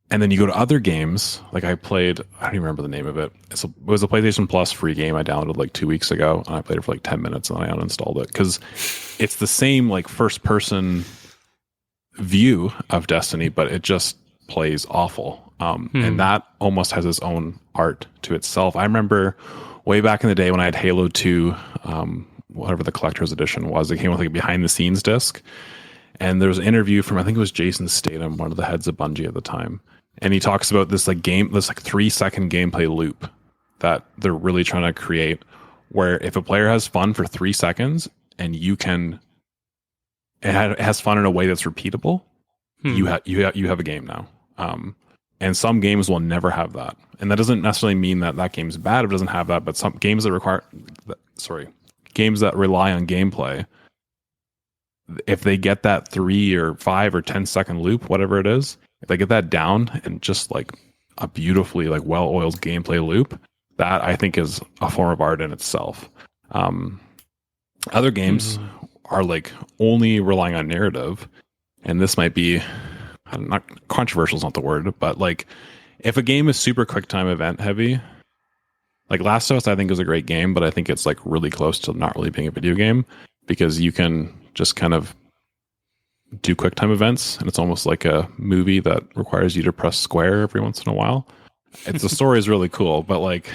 S3: And then you go to other games, like I played, I don't even remember the name of it. It was a PlayStation Plus free game I downloaded like 2 weeks ago, and I played it for like 10 minutes, and then I uninstalled it because it's the same like first person view of Destiny, but it just plays awful. And that almost has its own art to itself. I remember way back in the day when I had Halo 2, whatever the collector's edition was, it came with like a behind the scenes disc. And there was an interview from, I think it was Jason Statham, one of the heads of Bungie at the time. And he talks about this like 3-second gameplay loop that they're really trying to create, where if a player has fun for 3 seconds and it has fun in a way that's repeatable, you have a game now. And some games will never have that. And that doesn't necessarily mean that that game's bad if it doesn't have that, but some games that rely on gameplay, if they get that 3 or 5 or 10-second loop, whatever it is, if they get that down and just like a beautifully like well-oiled gameplay loop, that I think is a form of art in itself. Other games are like only relying on narrative, and this might be, not controversial is not the word, but like if a game is super quick time event heavy, like Last of Us, I think is a great game, but I think it's like really close to not really being a video game because you can just kind of do quick time events, and it's almost like a movie that requires you to press square every once in a while. The story is really cool, but like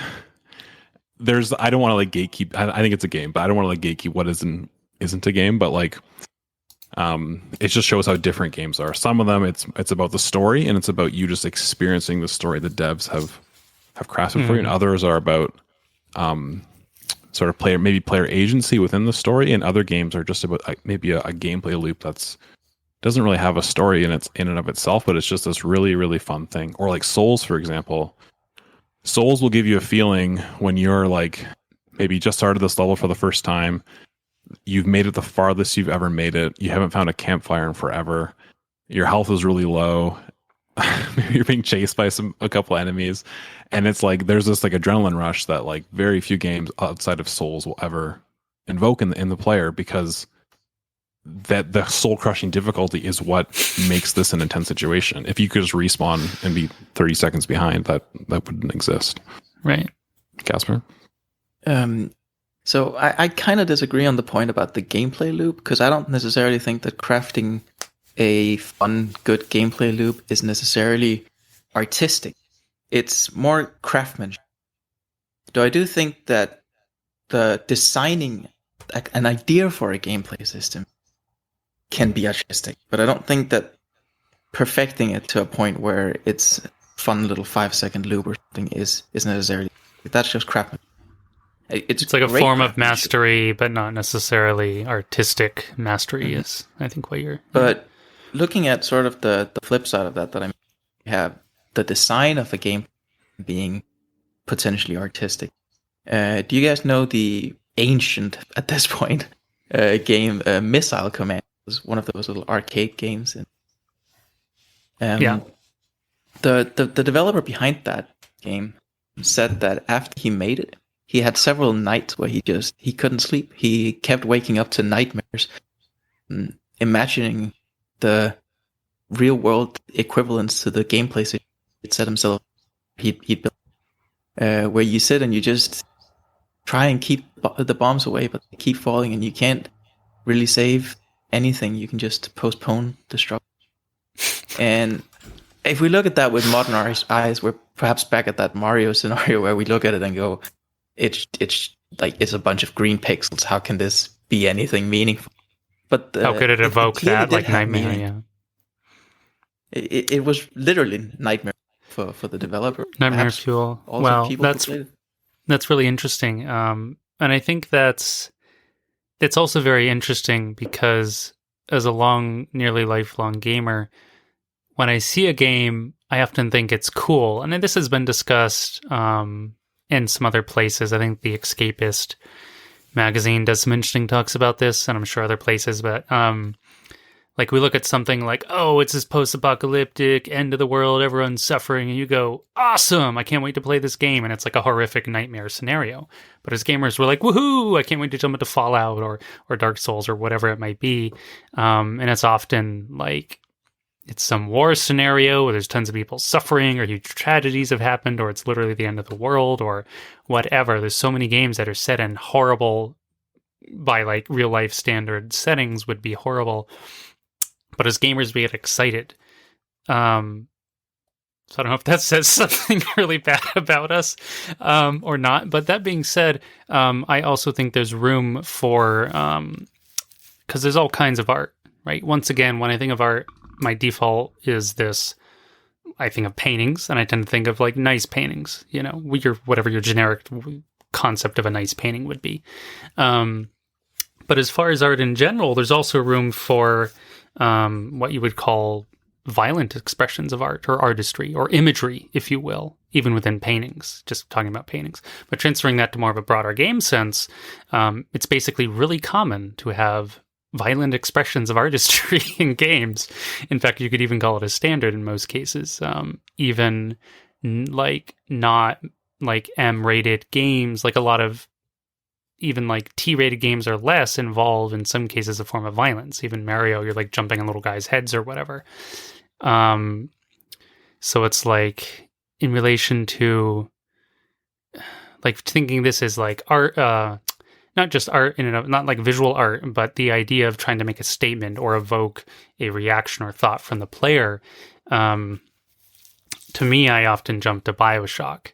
S3: I don't want to like gatekeep. I think it's a game, but I don't want to like gatekeep what isn't a game. But like, it just shows how different games are. Some of them, it's about the story, and it's about you just experiencing the story the devs have crafted for you, and others are about sort of player agency within the story, and other games are just about maybe a gameplay loop that's doesn't really have a story in and of itself, but it's just this really, really fun thing. Or like Souls, for example. Souls will give you a feeling when you're like maybe just started this level for the first time. You've made it the farthest you've ever made it. You haven't found a campfire in forever. Your health is really low. Maybe you're being chased by a couple enemies, and it's like there's this like adrenaline rush that like very few games outside of Souls will ever invoke in the player, because that the soul crushing difficulty is what makes this an intense situation. If you could just respawn and be 30 seconds behind, that wouldn't exist.
S1: Right.
S3: Casper?
S2: So I kind of disagree on the point about the gameplay loop, because I don't necessarily think that crafting a fun, good gameplay loop is necessarily artistic. It's more craftsmanship. Though I do think that the designing an idea for a gameplay system can be artistic, but I don't think that perfecting it to a point where it's a fun little 5-second loop or something is necessarily. That's just craftsmanship.
S1: It's like a form of mastery, but not necessarily artistic mastery is, I think, what you're...
S2: But looking at sort of the flip side of that I mean, you have the design of a game being potentially artistic. Do you guys know the ancient, at this point, game Missile Command? It was one of those little arcade games. The developer behind that game said that after he made it, he had several nights where he couldn't sleep. He kept waking up to nightmares, imagining the real world equivalents to the gameplay system he'd set himself. He'd built, where you sit and you just try and keep the bombs away, but they keep falling, and you can't really save anything. You can just postpone destruction. And if we look at that with modern eyes, we're perhaps back at that Mario scenario where we look at it and go, it's like it's a bunch of green pixels. How can this be anything meaningful? But
S1: how could it evoke that like nightmare? Yeah,
S2: it was literally nightmare for the developer.
S1: Nightmare perhaps fuel. Well, that's really interesting. And I think it's also very interesting because as a nearly lifelong gamer, when I see a game, I often think it's cool. And this has been discussed in some other places. I think the Escapist magazine does some interesting talks about this, and I'm sure other places. But Like we look at something like, oh, it's this post-apocalyptic end of the world, everyone's suffering, and you go, awesome, I can't wait to play this game, and it's like a horrific nightmare scenario. But as gamers, we're like, woohoo, I can't wait to jump into Fallout or Dark Souls or whatever it might be. And it's often like it's some war scenario where there's tons of people suffering or huge tragedies have happened, or it's literally the end of the world or whatever. There's so many games that are set in horrible, by like real life standard settings would be horrible. But as gamers, we get excited. So I don't know if that says something really bad about us or not. But that being said, I also think there's room for, because there's all kinds of art, right? Once again, when I think of art, my default is this. I think of paintings, and I tend to think of like nice paintings, you know, whatever your generic concept of a nice painting would be. But as far as art in general, there's also room for what you would call violent expressions of art or artistry or imagery, if you will, even within paintings, just talking about paintings. But transferring that to more of a broader game sense, it's basically really common to have violent expressions of artistry in games. In fact, you could even call it a standard in most cases. Even like not like M-rated games, like a lot of even like T-rated games or less involve in some cases a form of violence. Even Mario, you're like jumping on little guys' heads or whatever. So it's like in relation to like thinking this is like art, not just art in and of, not like visual art, but the idea of trying to make a statement or evoke a reaction or thought from the player. To me, I often jump to BioShock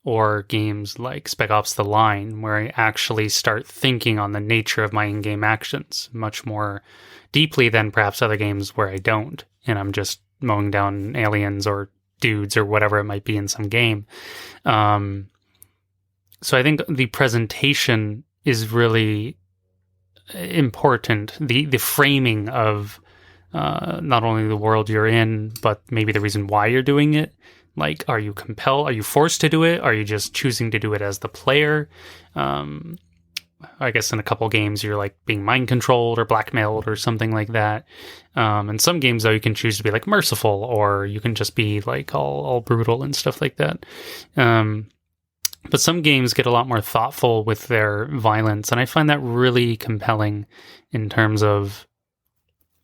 S1: or games like Spec Ops The Line, where I actually start thinking on the nature of my in-game actions much more deeply than perhaps other games where I don't, and I'm just mowing down aliens or dudes or whatever it might be in some game. So I think the presentation is really important. The framing of not only the world you're in, but maybe the reason why you're doing it. Like, are you compelled? Are you forced to do it? Are you just choosing to do it as the player? I guess in a couple games you're like being mind controlled or blackmailed or something like that. In some games though, you can choose to be like merciful, or you can just be like all brutal and stuff like that. But some games get a lot more thoughtful with their violence, and I find that really compelling in terms of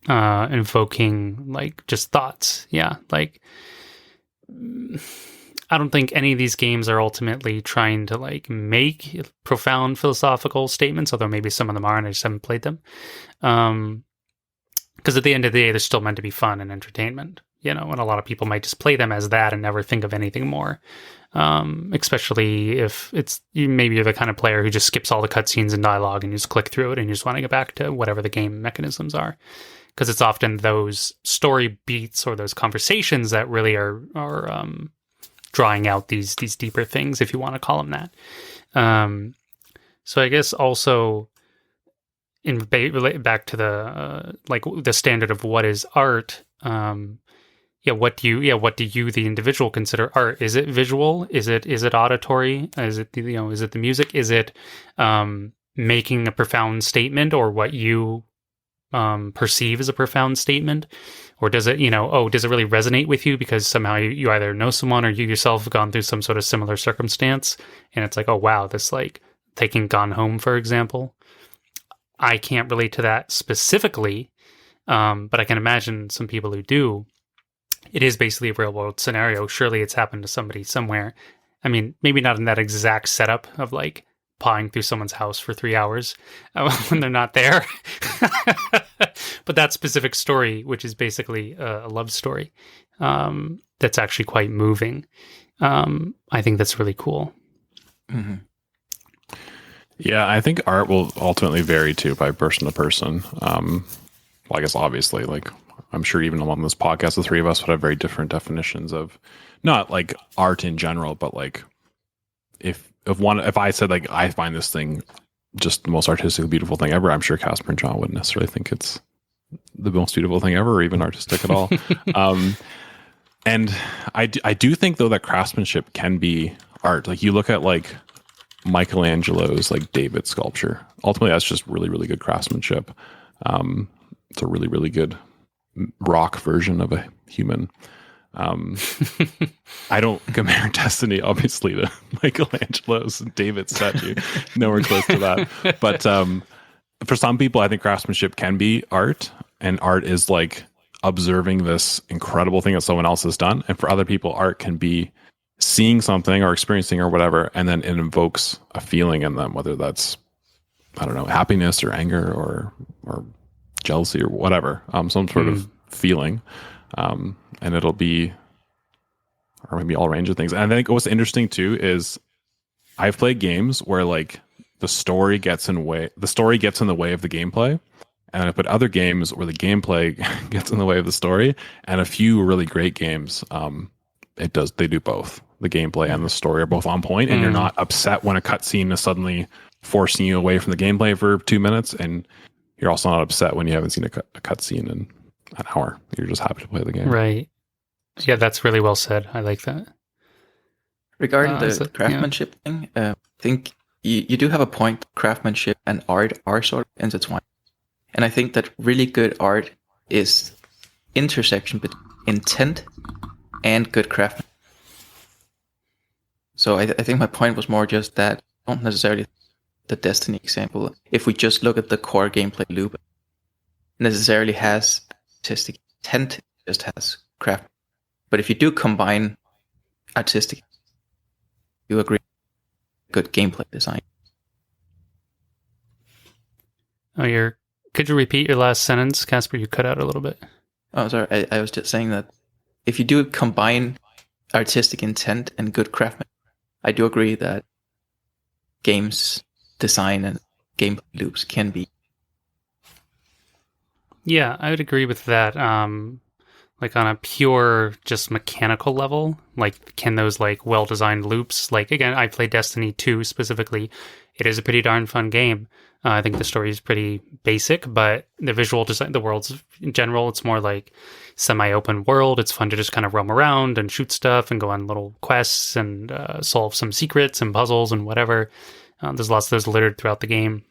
S1: invoking like just thoughts. Yeah, like I don't think any of these games are ultimately trying to like make profound philosophical statements, although maybe some of them are, and I just haven't played them. Because at the end of the day, they're still meant to be fun and entertainment, you know, and a lot of people might just play them as that and never think of anything more. Especially if maybe you're the kind of player who just skips all the cutscenes and dialogue and you just click through it and you just want to get back to whatever the game mechanisms are. Because it's often those story beats or those conversations that really are drawing out these deeper things, if you want to call them that. So I guess also back to the like the standard of what is art. What do you, the individual, consider art? Is it visual? Is it auditory? Is it is it the music? Is it making a profound statement, or what you perceive as a profound statement? Or does it, does it really resonate with you because somehow you either know someone or you yourself have gone through some sort of similar circumstance, and it's like, oh wow, this, like taking Gone Home, for example. I can't relate to that specifically, but I can imagine some people who do. It is basically a real world scenario. Surely it's happened to somebody somewhere. I mean, maybe not in that exact setup of like pawing through someone's house for 3 hours when they're not there. But that specific story, which is basically a love story, that's actually quite moving. I think that's really cool.
S2: Mm-hmm.
S3: Yeah, I think art will ultimately vary too by person to person. Well, I guess obviously, like I'm sure even along this podcast, the three of us would have very different definitions of not like art in general, but like if I said like I find this thing just the most artistically beautiful thing ever, I'm sure Casper and John wouldn't necessarily think it's the most beautiful thing ever or even artistic at all. And I do think though that craftsmanship can be art. Like you look at like Michelangelo's like David sculpture. Ultimately, that's just really, really good craftsmanship. It's a really, really good rock version of a human. I don't compare Destiny, obviously, to Michelangelo's David statue. Nowhere close to that. But for some people, I think craftsmanship can be art, and art is like observing this incredible thing that someone else has done. And for other people, art can be seeing something or experiencing or whatever, and then it invokes a feeling in them, whether that's, I don't know, happiness or anger or jealousy or whatever, some sort of feeling. And it'll be, or maybe all range of things. And I think what's interesting too is I've played games where like the story gets in the way of the gameplay. And I put other games where the gameplay gets in the way of the story, and a few really great games, they do both. The gameplay and the story are both on point, and you're not upset when a cutscene is suddenly forcing you away from the gameplay for 2 minutes, and you're also not upset when you haven't seen a cutscene in an hour. You're just happy to play the game.
S1: Right. Yeah, that's really well said. I like that.
S2: Regarding the craftsmanship thing, I think you do have a point. Craftsmanship and art are sort of intertwined. And I think that really good art is intersection between intent and good craftsmanship. So I think my point was more just that I don't necessarily the Destiny example, if we just look at the core gameplay loop, necessarily has artistic intent, it just has craft. But if you do combine artistic, you agree, good gameplay design.
S1: Could you repeat your last sentence, Casper? You cut out a little bit.
S2: Oh, sorry. I was just saying that if you do combine artistic intent and good craftsmanship, I do agree that games design and gameplay loops can be.
S1: Yeah, I would agree with that. Like on a pure, just mechanical level, like can those like well-designed loops, like again, I played Destiny 2 specifically. It is a pretty darn fun game. I think the story is pretty basic, but the visual design, the worlds in general, it's more like semi-open world. It's fun to just kind of roam around and shoot stuff and go on little quests and solve some secrets and puzzles and whatever. There's lots of those littered throughout the game.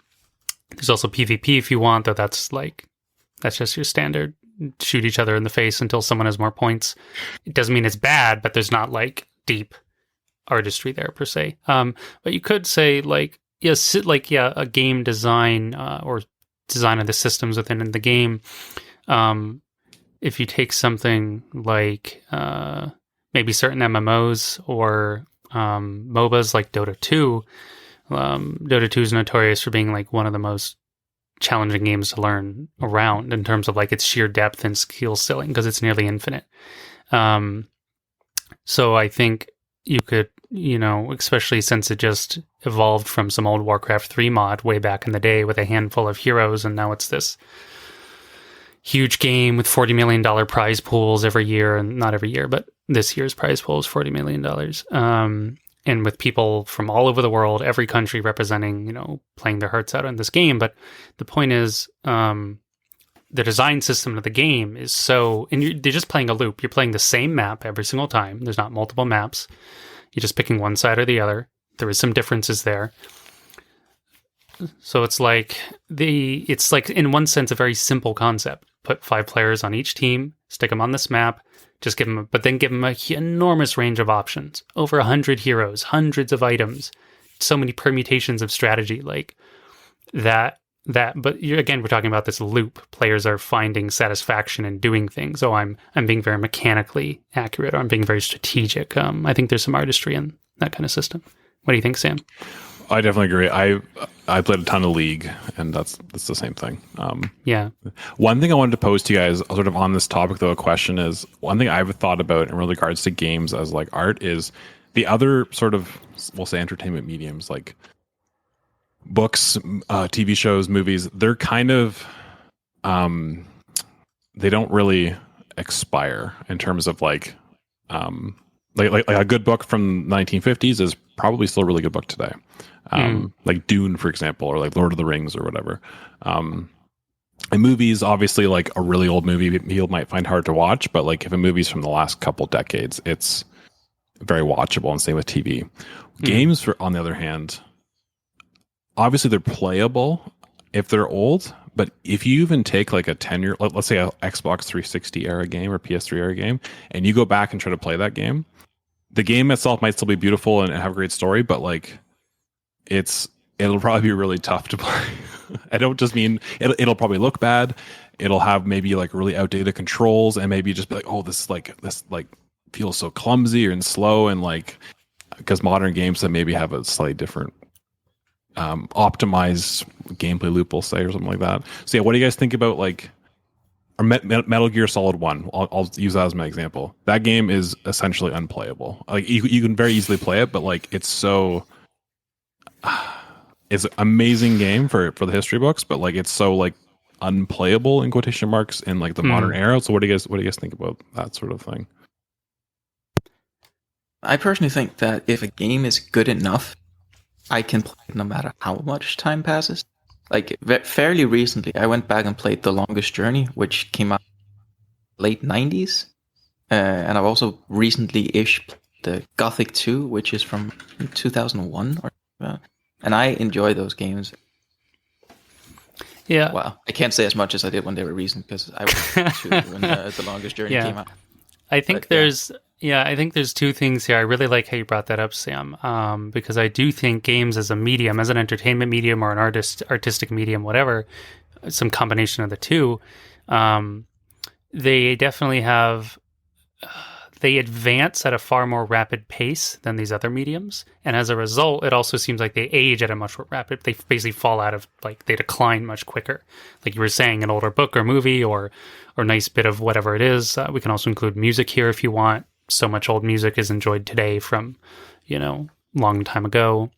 S1: There's also PvP if you want, though that's just your standard shoot each other in the face until someone has more points. It doesn't mean it's bad, but there's not like deep artistry there per se. But you could say a game design or design of the systems within the game. If you take something like maybe certain MMOs or MOBAs like Dota 2, Dota 2 is notorious for being like one of the most challenging games to learn around in terms of like its sheer depth and skill ceiling because it's nearly infinite. So I think you could, especially since it just evolved from some old Warcraft 3 mod way back in the day with a handful of heroes, and now it's this huge game with $40 million prize pools every year, and not every year, but this year's prize pool is $40 million. And with people from all over the world, every country representing, playing their hearts out in this game. But the point is, the design system of the game is they're just playing a loop. You're playing the same map every single time. There's not multiple maps. You're just picking one side or the other. There is some differences there. So it's like in one sense, a very simple concept. Put 5 players on each team, stick them on this map, just give them an enormous range of options. Over 100 heroes, hundreds of items, so many permutations of strategy like that. But we're talking about this loop. Players are finding satisfaction in doing things. Oh, I'm being very mechanically accurate, or I'm being very strategic. I think there's some artistry in that kind of system. What do you think, Sam?
S3: I definitely agree. I played a ton of League, and that's the same thing.
S1: Yeah.
S3: One thing I wanted to pose to you guys, sort of on this topic, though, a question is, one thing I've thought about in regards to games as like art is the other sort of, we'll say, entertainment mediums like books, TV shows, movies. They're kind of, they don't really expire in terms of like a good book from the 1950s is probably still a really good book today. Like Dune, for example, or like Lord of the Rings or whatever. And movies, obviously, like a really old movie people might find hard to watch, but like if a movie's from the last couple decades, it's very watchable, and same with TV. Games, on the other hand, obviously they're playable if they're old, but if you even take like a 10-year, let's say a Xbox 360 era game or PS3 era game, and you go back and try to play that game, the game itself might still be beautiful and have a great story, but like it'll probably be really tough to play. I don't just mean it'll probably look bad. It'll have maybe like really outdated controls, and maybe just be like, oh, this feels so clumsy and slow, and like because modern games that maybe have a slightly different optimized gameplay loop, we'll say, or something like that. So yeah, what do you guys think about like or Metal Gear Solid 1? I'll use that as my example. That game is essentially unplayable. Like you can very easily play it, but like it's so it's an amazing game for the history books, but like it's so like unplayable in quotation marks in like the modern era. So what do you guys think about that sort of thing?
S2: I personally think that if a game is good enough, I can play it no matter how much time passes. Like fairly recently, I went back and played The Longest Journey, which came out late 90s. And I've also recently-ish played the Gothic 2, which is from 2001. And I enjoy those games.
S1: Yeah.
S2: Well, I can't say as much as I did when they were recent, because I was 2 when The Longest Journey came out.
S1: I think I think there's two things here. I really like how you brought that up, Sam, because I do think games as a medium, as an entertainment medium or an artistic medium, whatever, some combination of the two, they definitely have, they advance at a far more rapid pace than these other mediums. And as a result, it also seems like they age at a much more rapid, they basically fall out of, like, they decline much quicker. Like you were saying, an older book or movie or nice bit of whatever it is. We can also include music here if you want. So much old music is enjoyed today from, long time ago.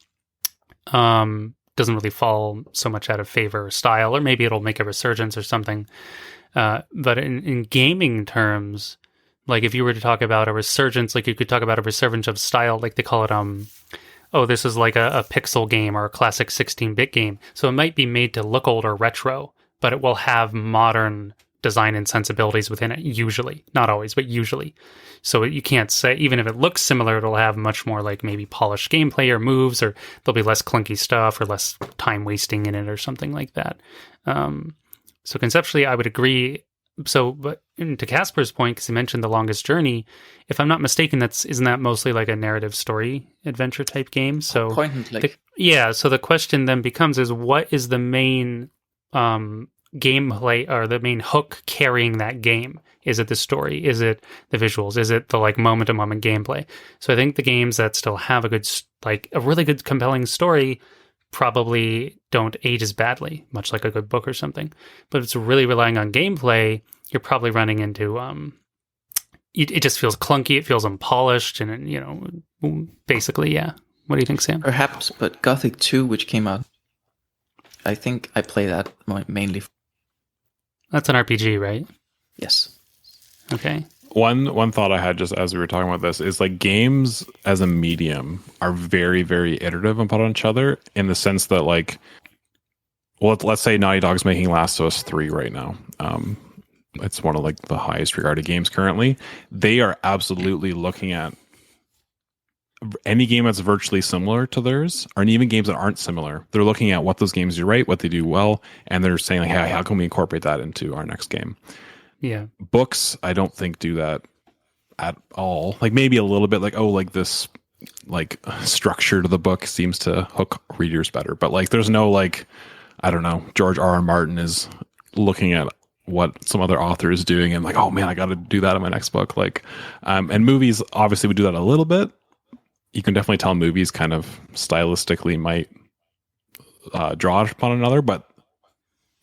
S1: Doesn't really fall so much out of favor or style, or maybe it'll make a resurgence or something. But in gaming terms, like if you were to talk about a resurgence, like you could talk about a resurgence of style, like they call it, this is like a pixel game or a classic 16-bit game. So it might be made to look old or retro, but it will have modern design and sensibilities within it, usually. Not always, but usually. So you can't say, even if it looks similar, it'll have much more like maybe polished gameplay or moves, or there'll be less clunky stuff or less time wasting in it or something like that. So conceptually, I would agree. So, but to Casper's point, because he mentioned The Longest Journey, if I'm not mistaken, isn't that mostly like a narrative story adventure type game? So
S2: point and click.
S1: So the question then becomes is what is the main gameplay or the main hook carrying that game? Is it the story? Is it the visuals? Is it the like moment to moment gameplay? So I think the games that still have a really good compelling story probably don't age as badly, much like a good book or something. But if it's really relying on gameplay, you're probably running into it just feels clunky, it feels unpolished, and basically, yeah. What do you think, Sam?
S2: Perhaps, but Gothic 2, which came out, I think I play that mainly.
S1: That's an RPG, right?
S2: Yes.
S1: Okay.
S3: One thought I had just as we were talking about this is like games as a medium are very, very iterative upon each other in the sense that like, well, let's say Naughty Dog's making Last of Us 3 right now. It's one of like the highest regarded games currently. They are absolutely looking at any game that's virtually similar to theirs, or even games that aren't similar. They're looking at what those games do right, what they do well, and they're saying like, hey, how can we incorporate that into our next game?
S1: Yeah.
S3: Books, I don't think do that at all. Like maybe a little bit like, this like structure to the book seems to hook readers better. But like there's no like, I don't know, George R.R. Martin is looking at what some other author is doing and like, oh man, I got to do that in my next book. Like, and movies obviously would do that a little bit. You can definitely tell movies kind of stylistically might draw upon another, but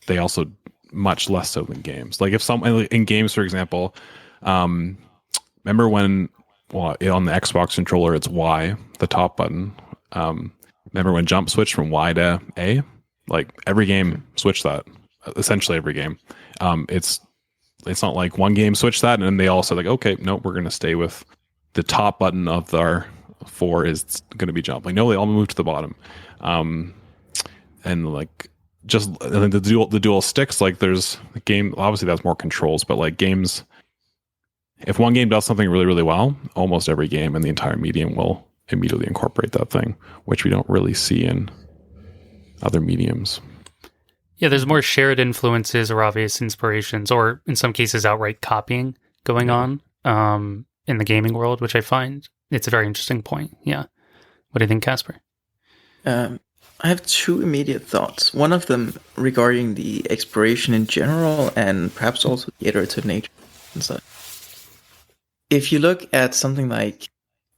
S3: they also much less so than games. Like if in games, for example, remember when on the Xbox controller it's Y, the top button. Remember when jump switched from Y to A? Like every game switched that. Essentially every game. It's not like one game switched that and then they all said like, okay, no, we're going to stay with the top button of our 4 is going to be jump. Like no, they all moved to the bottom. And like just the dual sticks, like there's a game, obviously that's more controls, but like games, if one game does something really, really well, almost every game in the entire medium will immediately incorporate that thing, which we don't really see in other mediums.
S1: Yeah, there's more shared influences or obvious inspirations, or in some cases outright copying going on in the gaming world, which I find it's a very interesting point. Yeah. What do you think, Casper?
S2: I have two immediate thoughts. One of them regarding the exploration in general, and perhaps also the iterative nature and such. If you look at something like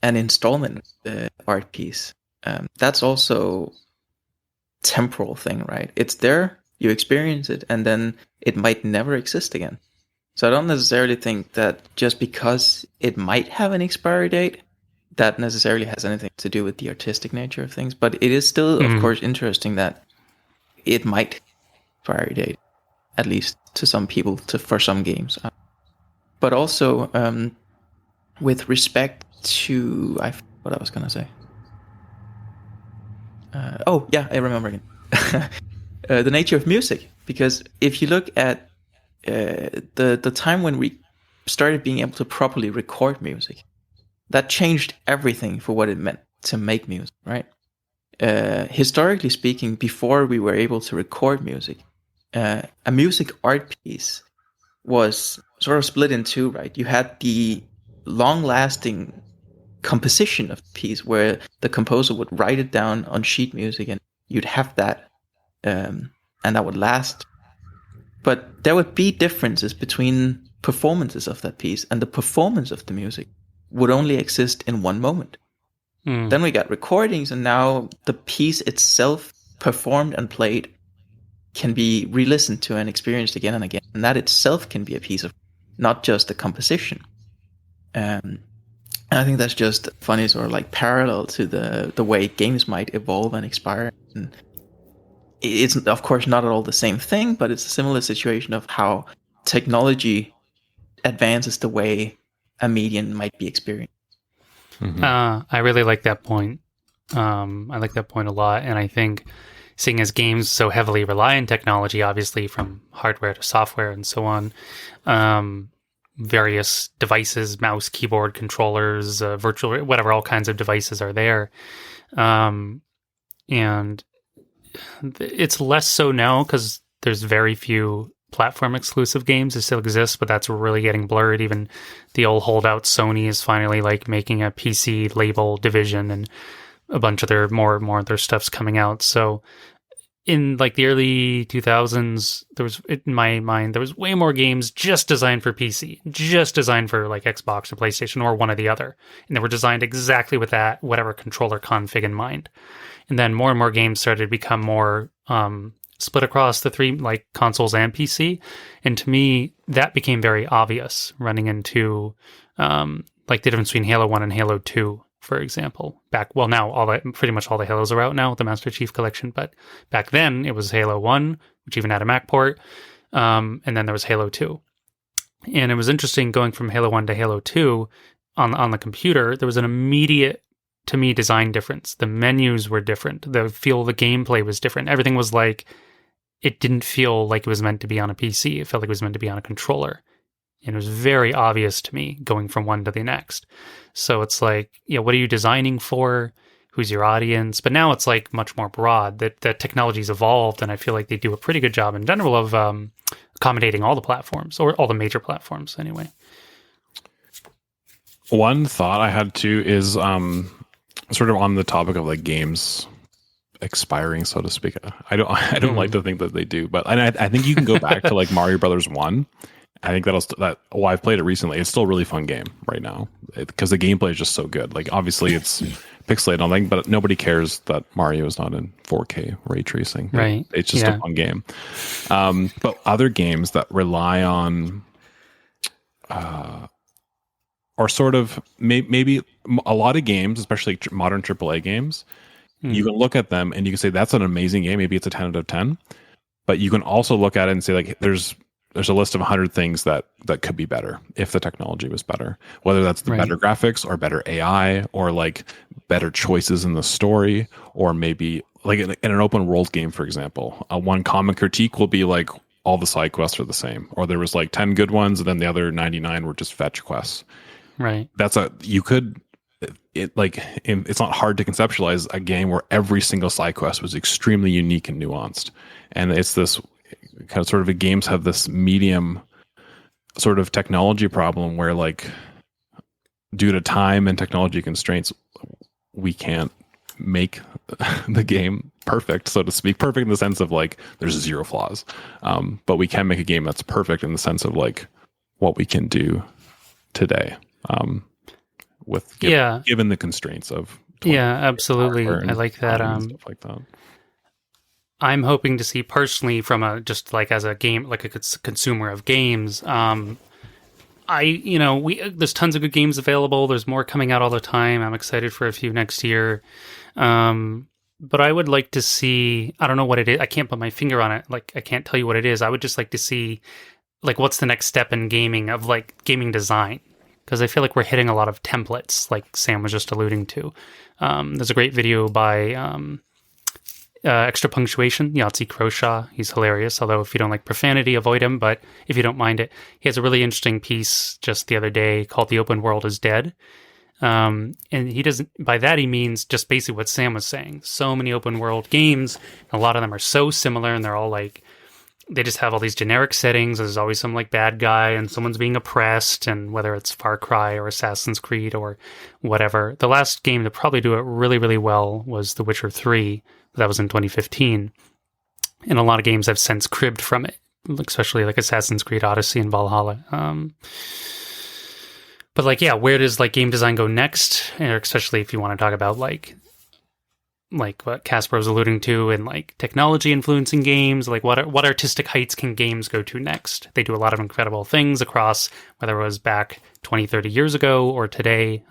S2: an installment art piece, that's also temporal thing, right? It's there, you experience it, and then it might never exist again. So I don't necessarily think that just because it might have an expiry date, that necessarily has anything to do with the artistic nature of things. But it is still, of course, interesting that it might expiry date, at least to some people, for some games. But also, with respect to what I was going to say. I remember again. The nature of music. Because if you look at the time when we started being able to properly record music, that changed everything for what it meant to make music, right? Historically speaking, before we were able to record music, a music art piece was sort of split in two, right? You had the long-lasting composition of the piece where the composer would write it down on sheet music and you'd have that, and that would last. But there would be differences between performances of that piece, and the performance of the music would only exist in one moment. Then we got recordings, and now the piece itself, performed and played, can be re-listened to and experienced again and again. And that itself can be a piece of, not just a composition. And I think that's just funny, sort of like parallel to the way games might evolve and expire. And it's, of course, not at all the same thing, but it's a similar situation of how technology advances the way a medium might be experienced.
S1: I really like that point. I like that point a lot. And I think seeing as games so heavily rely on technology, obviously from hardware to software and so on, various devices, mouse, keyboard, controllers, virtual, whatever, all kinds of devices are there. And it's less so now because there's very few platform exclusive games that still exist, but that's really getting blurred. Even the old holdout Sony is finally like making a PC label division, and a bunch of their more of their stuff's coming out. So in like the early 2000s, there was, in my mind, there was way more games just designed for PC, just designed for like Xbox or PlayStation or one or the other. And they were designed exactly with that, whatever controller config in mind. And then more and more games started to become more split across the three, like consoles and PC. And to me, that became very obvious running into like the difference between Halo 1 and Halo 2, for example. Now pretty much all the Halos are out now with the Master Chief Collection, but back then it was Halo 1, which even had a Mac port, and then there was Halo 2. And it was interesting going from Halo 1 to Halo 2 on the computer. There was an immediate, to me, design difference. The menus were different. The feel of the gameplay was different. Everything was like, it didn't feel like it was meant to be on a PC. It felt like it was meant to be on a controller. And it was very obvious to me going from one to the next. So it's like, what are you designing for? Who's your audience? But now it's like much more broad. That technology's evolved, and I feel like they do a pretty good job in general of accommodating all the platforms, or all the major platforms anyway.
S3: One thought I had too is sort of on the topic of like games expiring, so to speak. I don't like to think that they do, but I think you can go back to like Mario Brothers 1. I think I've played it recently. It's still a really fun game right now because the gameplay is just so good. Like obviously it's pixelated on thing, but nobody cares that Mario is not in 4K ray tracing.
S1: Right.
S3: It's just a fun game. But other games that rely on or sort of maybe a lot of games, especially modern AAA games, you can look at them and you can say that's an amazing game. Maybe it's a 10 out of 10, but you can also look at it and say like there's a list of 100 things that could be better if the technology was better, whether that's the better graphics or better AI or like better choices in the story, or maybe like in an open world game, for example, one common critique will be like all the side quests are the same, or there was like 10 good ones and then the other 99 were just fetch quests.
S1: Right.
S3: it's not hard to conceptualize a game where every single side quest was extremely unique and nuanced. And it's this kind of sort of games have this medium sort of technology problem where, like, due to time and technology constraints, we can't make the game perfect, so to speak. Perfect in the sense of, like, there's 0 flaws. But we can make a game that's perfect in the sense of, like, what we can do today. Given the constraints of
S1: absolutely. I like that.
S3: Stuff like that.
S1: I'm hoping to see personally from just like as a game, like a consumer of games. There's tons of good games available. There's more coming out all the time. I'm excited for a few next year. But I would like to see, I don't know what it is. I can't put my finger on it. Like, I can't tell you what it is. I would just like to see, like, what's the next step in gaming of, like, gaming design. Because I feel like we're hitting a lot of templates, like Sam was just alluding to. There's a great video by Extra Punctuation, Yahtzee Croshaw. He's hilarious, although if you don't like profanity, avoid him. But if you don't mind it, he has a really interesting piece just the other day called "The Open World is Dead." And he doesn't, by that he means just basically what Sam was saying. So many open world games, a lot of them are so similar, and they're all like, they just have all these generic settings. There's always some like bad guy and someone's being oppressed, and whether it's Far Cry or Assassin's Creed or whatever. The last game to probably do it really, really well was The Witcher 3. That was in 2015. And a lot of games have since cribbed from it, especially like Assassin's Creed Odyssey and Valhalla. But like, yeah, where does like game design go next? Or especially if you want to talk about like what Casper was alluding to, and like technology influencing games, like what artistic heights can games go to next? They do a lot of incredible things across, whether it was back 20, 30 years ago or today.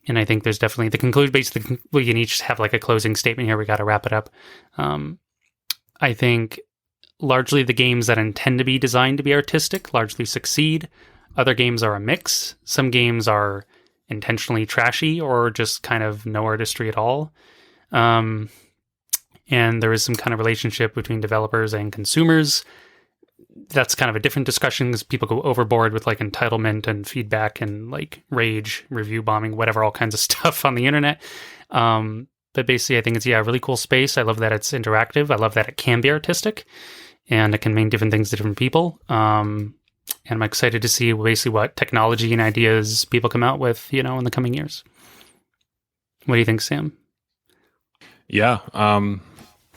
S1: And I think there's definitely the conclusion. Basically, we can each have like a closing statement here. We got to wrap it up. I think largely the games that intend to be designed to be artistic largely succeed. Other games are a mix. Some games are intentionally trashy or just kind of no artistry at all. And there is some kind of relationship between developers and consumers. That's kind of a different discussion because people go overboard with like entitlement and feedback and like rage, review bombing, whatever, all kinds of stuff on the internet. But basically I think it's, a really cool space. I love that it's interactive. I love that it can be artistic and it can mean different things to different people. And I'm excited to see basically what technology and ideas people come out with, in the coming years. What do you think, Sam?
S3: Yeah.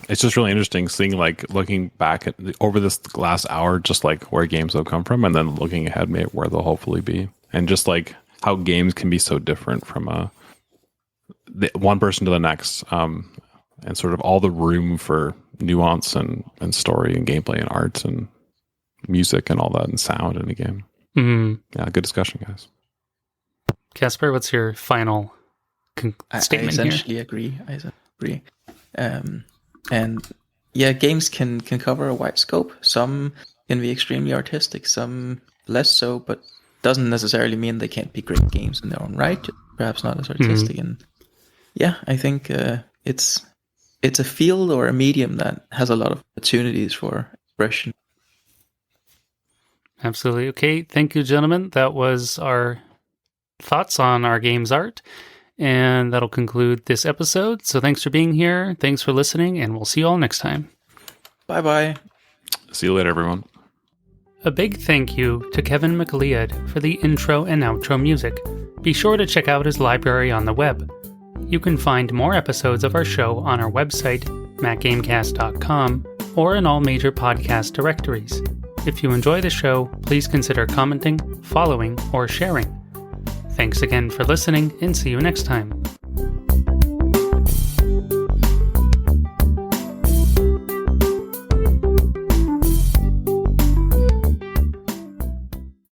S3: It's just really interesting seeing, like, looking back at over this last hour, just like where games have come from, and then looking ahead maybe where they'll hopefully be, and just like how games can be so different from one person to the next, and sort of all the room for nuance and story and gameplay and art and music and all that and sound in a game.
S2: Mm-hmm.
S3: Yeah, good discussion, guys.
S1: Casper, what's your final statement
S2: I essentially agree. And yeah, games can cover a wide scope. Some can be extremely artistic, some less so, but doesn't necessarily mean they can't be great games in their own right. Perhaps not as artistic. Mm-hmm. And yeah, I think it's a field or a medium that has a lot of opportunities for expression.
S1: Absolutely. Okay. Thank you, gentlemen. That was our thoughts on our game's art. And that'll conclude this episode. So thanks for being here. Thanks for listening. And we'll see you all next time.
S2: Bye-bye.
S3: See you later, everyone.
S1: A big thank you to Kevin McLeod for the intro and outro music. Be sure to check out his library on the web. You can find more episodes of our show on our website, macgamecast.com, or in all major podcast directories. If you enjoy the show, please consider commenting, following, or sharing. Thanks again for listening, and see you next time.